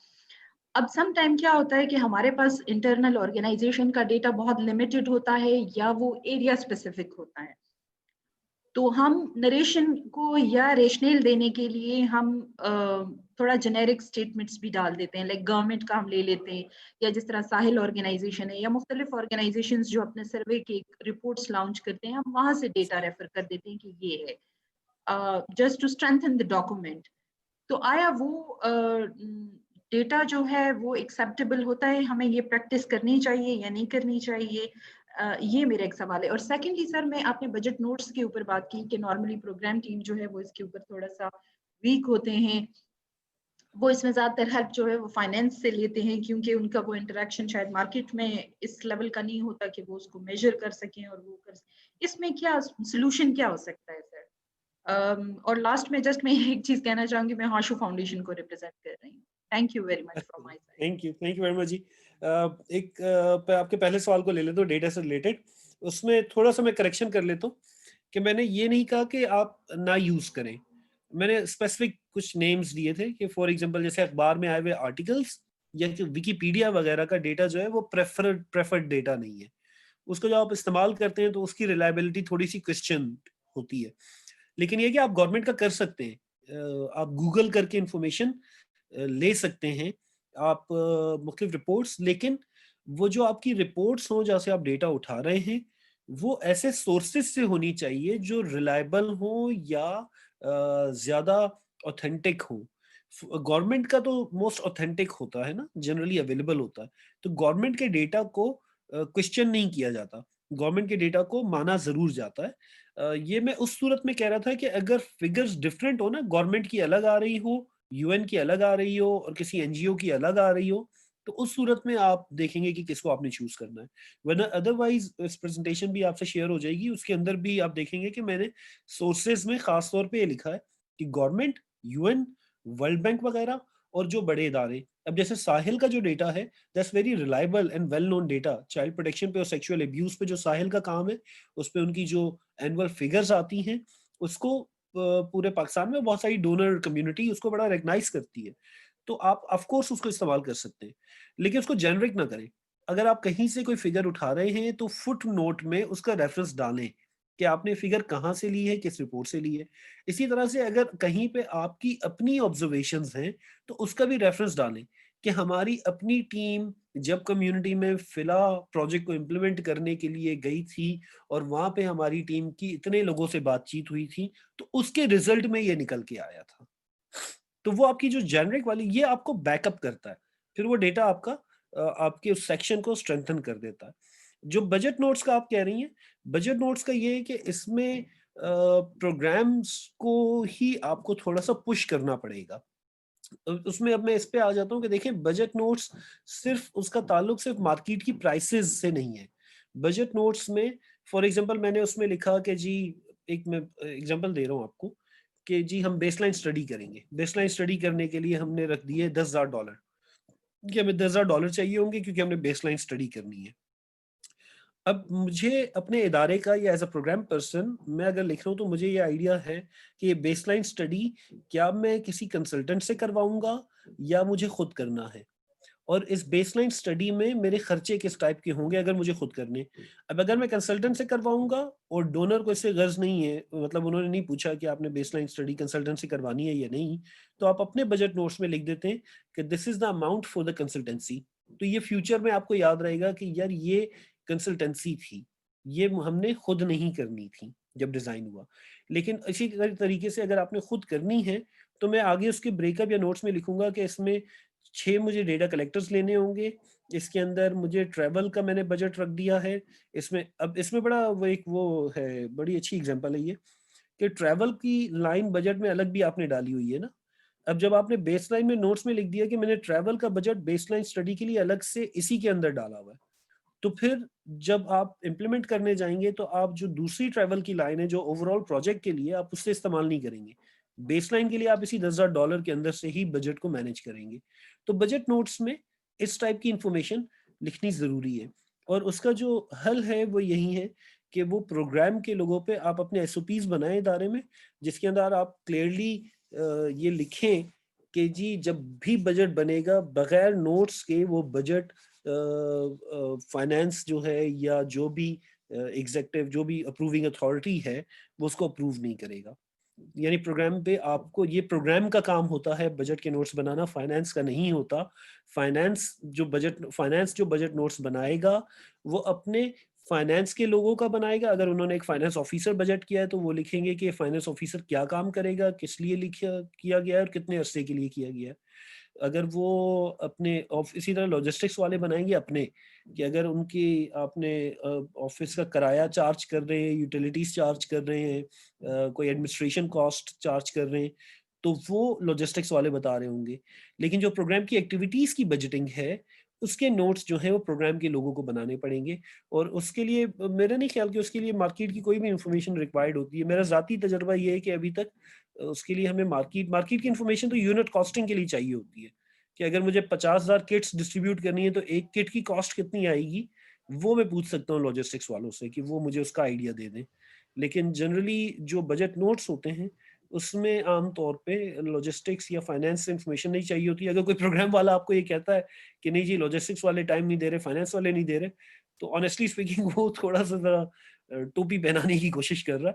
अब सम टाइम क्या होता है कि हमारे पास इंटरनल ऑर्गेनाइजेशन का डेटा बहुत लिमिटेड होता है या वो एरिया स्पेसिफिक होता है, तो हम नरेशन को या रेशनल देने के लिए हम थोड़ा जेनेरिक स्टेटमेंट्स भी डाल देते हैं, लाइक गवर्नमेंट का हम ले लेते हैं, या जिस तरह साहिल ऑर्गेनाइजेशन है या मुख्तलिफ ऑर्गेनाइजेशंस जो अपने सर्वे के रिपोर्ट्स लॉन्च करते हैं, हम वहां से डेटा रेफर कर देते हैं कि ये है, just to strengthen the document. तो आया वो डेटा जो है वो एक्सेप्टेबल होता है, हमें ये प्रैक्टिस करनी चाहिए या नहीं करनी चाहिए, ये मेरा एक सवाल है। और सेकेंडली सर, मैं आपने बजट नोट्स के ऊपर बात की कि नॉर्मली प्रोग्राम टीम जो है वो इसके ऊपर थोड़ा सा वीक होते हैं, वो इसमें ज्यादातर हेल्प जो है वो फाइनेंस से लेते हैं, क्योंकि उनका वो इंटरेक्शन शायद मार्केट में इस लेवल का नहीं होता कि वो उसको मेजर कर सकें और वो कर सकें। इसमें क्या सोल्यूशन क्या हो सकता है सर? और लास्ट में जस्ट मैं एक चीज कहना चाहूंगी, मैं हाशु फाउंडेशन को रिप्रेजेंट कर रही हूँ। Thank you very much from my side. Thank you very much जी। आपके पहले सवाल को ले लेता हूँ डेटा से रिलेटेड, उसमें थोड़ा सा मैं करेक्शन कर लेता हूँ कि मैंने ये नहीं कहा कि आप ना यूज करें। मैंने स्पेसिफिक कुछ नेम्स दिए थे कि फॉर एग्जांपल जैसे अखबार में आए हुए आर्टिकल्स या विकिपीडिया वगैरह का डेटा जो है वो प्रेफर्ड डेटा नहीं है। उसको जब आप इस्तेमाल करते हैं तो उसकी रिलायबिलिटी थोड़ी सी क्वेश्चन होती है। लेकिन ये कि आप गवर्नमेंट का कर सकते हैं, आप गूगल करके इंफॉर्मेशन ले सकते हैं आप मुख्तलिफ रिपोर्ट्स, लेकिन वो जो आपकी रिपोर्ट्स हों जहाँ से आप डेटा उठा रहे हैं वो ऐसे सोर्सेज से होनी चाहिए जो रिलायबल हो या ज़्यादा ऑथेंटिक हो। गवर्नमेंट का तो मोस्ट ऑथेंटिक होता है ना, जनरली अवेलेबल होता है, तो गवर्नमेंट के डेटा को क्वेश्चन नहीं किया जाता, गवर्नमेंट के डेटा को माना ज़रूर जाता है। ये मैं उस सूरत में कह रहा था कि अगर फिगर्स डिफरेंट हो ना, गवर्नमेंट की अलग आ रही हो, यूएन की अलग आ रही हो और किसी एनजीओ की अलग आ रही हो, तो उस सूरत में आप देखेंगे कि किसको आपने चूज करना है। वरना अदरवाइज इस प्रेजेंटेशन भी आपसे शेयर हो जाएगी, उसके अंदर भी आप देखेंगे कि मैंने सोर्सेज में खास तौर पे ये लिखा है कि गवर्नमेंट, यूएन, वर्ल्ड बैंक वगैरह और जो बड़े इदारे। अब जैसे साहिल का जो डेटा है, that's very reliable and well known data. Child protection पे और सेक्सुअल अब्यूज पे जो साहिल का काम है, उस पे उनकी जो एनुअल फिगर्स आती हैं, उसको पूरे पाकिस्तान में बहुत सारी डोनर कम्युनिटी उसको बड़ा रिकग्नाइज करती है। तो आप ऑफ कोर्स उसको इस्तेमाल कर सकते हैं, लेकिन उसको जेनरिक ना करें। अगर आप कहीं से कोई फिगर उठा रहे हैं तो फुट नोट में उसका रेफरेंस डालें कि आपने फिगर कहाँ से ली है, किस रिपोर्ट से ली है। इसी तरह से अगर कहीं पे आपकी अपनी ऑब्जर्वेशंस हैं तो उसका भी रेफरेंस डालें कि हमारी अपनी टीम जब कम्युनिटी में फिला प्रोजेक्ट को इम्प्लीमेंट करने के लिए गई थी और वहां पे हमारी टीम की इतने लोगों से बातचीत हुई थी, तो उसके रिजल्ट में ये निकल के आया था। तो वो आपकी जो जेनरिक वाली ये आपको बैकअप करता है, फिर वो डेटा आपका आपके उस सेक्शन को स्ट्रेंथन कर देता है। जो बजट नोट्स का आप कह रही हैं, बजट नोट्स का ये है कि इसमें प्रोग्राम्स को ही आपको थोड़ा सा पुश करना पड़ेगा। उसमें अब मैं इस पे आ जाता हूँ कि देखिए बजट नोट्स सिर्फ उसका ताल्लुक सिर्फ मार्केट की प्राइसेस से नहीं है। बजट नोट्स में फॉर एग्जांपल मैंने उसमें लिखा कि जी, एक मैं एग्जांपल दे रहा हूँ आपको कि जी हम बेसलाइन स्टडी करेंगे। बेसलाइन स्टडी करने के लिए हमने रख दिए $10,000 कि हमें $10,000 चाहिए होंगे क्योंकि हमने बेसलाइन स्टडी करनी है। अब मुझे अपने इदारे का या एज अ प्रोग्राम पर्सन मैं अगर लिख रहा हूँ तो मुझे ये आइडिया है कि ये बेसलाइन स्टडी क्या मैं किसी कंसल्टेंट से करवाऊंगा या मुझे खुद करना है, और इस बेसलाइन स्टडी में मेरे खर्चे किस टाइप के होंगे अगर मुझे खुद करने। अब अगर मैं कंसल्टेंट से करवाऊंगा और डोनर को इससे गर्ज नहीं है, मतलब उन्होंने नहीं पूछा कि आपने बेसलाइन स्टडी कंसल्टेंट से करवानी है या नहीं, तो आप अपने बजट नोट्स में लिख देते हैं कि this is the amount for the consultancy. तो ये फ्यूचर में आपको याद रहेगा कि यार ये कंसल्टेंसी थी, ये हमने खुद नहीं करनी थी जब डिजाइन हुआ। लेकिन इसी तरीके से अगर आपने खुद करनी है तो मैं आगे उसके ब्रेकअप या नोट्स में लिखूंगा कि इसमें 6 मुझे डेटा कलेक्टर्स लेने होंगे, इसके अंदर मुझे ट्रैवल का मैंने बजट रख दिया है। इसमें अब इसमें बड़ा वो है, बड़ी अच्छी एग्जांपल है ये कि ट्रैवल की लाइन बजट में अलग भी आपने डाली हुई है ना। अब जब आपने बेसलाइन में नोट्स में लिख दिया कि मैंने ट्रैवल का बजट बेसलाइन स्टडी के लिए अलग से इसी के अंदर डाला हुआ है, तो फिर जब आप इम्प्लीमेंट करने जाएंगे तो आप जो दूसरी ट्रैवल की लाइन है जो ओवरऑल प्रोजेक्ट के लिए, आप उससे इस्तेमाल नहीं करेंगे। बेसलाइन के लिए आप इसी $10,000 के अंदर से ही बजट को मैनेज करेंगे। तो बजट नोट्स में इस टाइप की इंफॉर्मेशन लिखनी जरूरी है, और उसका जो हल है वो यही है कि वो प्रोग्राम के लोगों पे आप अपने एसओपीज बनाएं इदारे में, जिसके अंदर आप क्लियरली ये लिखें कि जी जब भी बजट बनेगा बगैर नोट्स के वो बजट फाइनेंस जो है या जो भी एग्जेक्टिव जो भी अप्रूविंग अथॉरिटी है वो उसको अप्रूव नहीं करेगा। यानी प्रोग्राम पे आपको, ये प्रोग्राम का काम होता है बजट के नोट्स बनाना, फाइनेंस का नहीं होता। फाइनेंस जो बजट नोट्स बनाएगा वो अपने फाइनेंस के लोगों का बनाएगा। अगर उन्होंने एक फाइनेंस ऑफिसर बजट किया है तो वो लिखेंगे कि फाइनेंस ऑफिसर क्या काम करेगा, किस लिए लिखा किया गया है और कितने अरसे के लिए किया गया है। अगर वो अपने इसी तरह लॉजिस्टिक्स वाले बनाएंगे अपने, कि अगर उनकी आपने ऑफिस का किराया चार्ज कर रहे हैं, यूटिलिटीज चार्ज कर रहे हैं, कोई एडमिनिस्ट्रेशन कॉस्ट चार्ज कर रहे हैं, तो वो लॉजिस्टिक्स वाले बता रहे होंगे। लेकिन जो प्रोग्राम की एक्टिविटीज की बजटिंग है उसके नोट्स जो है वो प्रोग्राम के लोगों को बनाने पड़ेंगे, और उसके लिए मेरा नहीं ख्याल कि उसके लिए मार्केट की कोई भी इंफॉर्मेशन रिक्वायर्ड होती है। मेरा जाती तजर्बा ये है कि अभी तक उसके लिए हमें मार्केट की इंफॉर्मेशन तो यूनिट कॉस्टिंग के लिए चाहिए होती है, कि अगर मुझे 50,000 किट्स डिस्ट्रीब्यूट करनी है तो एक किट की कॉस्ट कितनी आएगी, वो मैं पूछ सकता हूँ लॉजिस्टिक्स वालों से कि वो मुझे उसका आइडिया दे दें। लेकिन जनरली जो बजट नोट्स होते हैं उसमें आमतौर पे लॉजिस्टिक्स या फाइनेंस से इंफॉर्मेशन नहीं चाहिए होती। अगर कोई प्रोग्राम वाला आपको ये कहता है कि नहीं जी लॉजिस्टिक्स वाले टाइम नहीं दे रहे, फाइनेंस वाले नहीं दे रहे, तो ऑनेस्टली स्पीकिंग वो थोड़ा सा जरा टोपी पहनाने की कोशिश कर रहा है।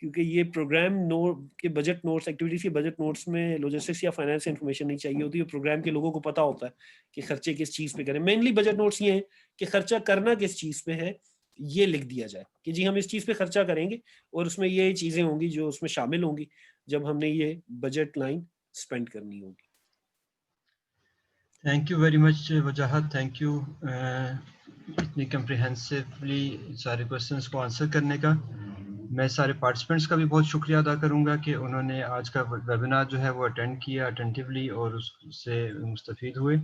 क्योंकि ये प्रोग्राम नोट के बजट नोट्स, एक्टिविटीज के बजट नोट्स में लॉजिस्टिक्स या फाइनेंस इन्फॉर्मेशन नहीं चाहिए होती है। प्रोग्राम के लोगों को पता होता है कि खर्चे किस चीज पे करें। मेनली बजट नोट्स ये हैं कि खर्चा करना किस चीज पे है, ये लिख दिया जाए कि जी हम इस चीज पे खर्चा करेंगे और उसमें ये चीजें होंगी जो उसमें शामिल होंगी जब हमने ये बजट लाइन स्पेंड करनी होगी। Thank you very much Wajahat, thank you इतनी कम्प्रिहेंसिवली सारे क्वेश्चंस को आंसर करने का। मैं सारे पार्टिसिपेंट्स का भी बहुत शुक्रिया अदा करूंगा कि उन्होंने आज का वेबिनार जो है वो अटेंड किया अटेंटिवली और उससे मुस्तफीद हुए।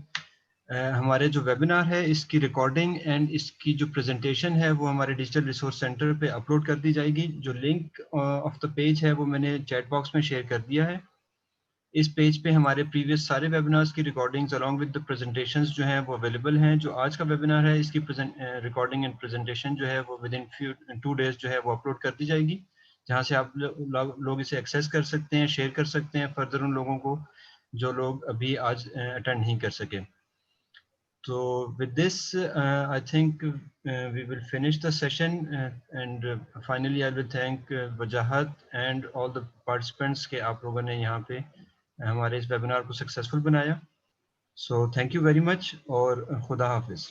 हमारे जो वेबिनार है इसकी रिकॉर्डिंग एंड इसकी जो प्रेजेंटेशन है वो हमारे डिजिटल रिसोर्स सेंटर पे अपलोड कर दी जाएगी। जो लिंक ऑफ द पेज है वो मैंने चैट बॉक्स में शेयर कर दिया है। इस पेज पे हमारे प्रीवियस सारे वेबिनार्स की recordings along with the presentations जो हैं वो अवेलेबल हैं। जो आज का वेबिनार है इसकी रिकॉर्डिंग एंड प्रेजेंटेशन जो है वो विद इन 2 डेज जो है वो अपलोड कर दी जाएगी, जहां से आप लोग इसे एक्सेस कर सकते हैं, शेयर कर सकते हैं फर्दर उन लोगों को जो लोग अभी आज अटेंड नहीं कर सके। So with this, I think we will finish the session and finally I will thank Wajahat and all the participants के आप लोगों ने यहाँ पे हमारे इस वेबिनार को सक्सेसफुल बनाया। So thank you very much और खुदा हाफिज।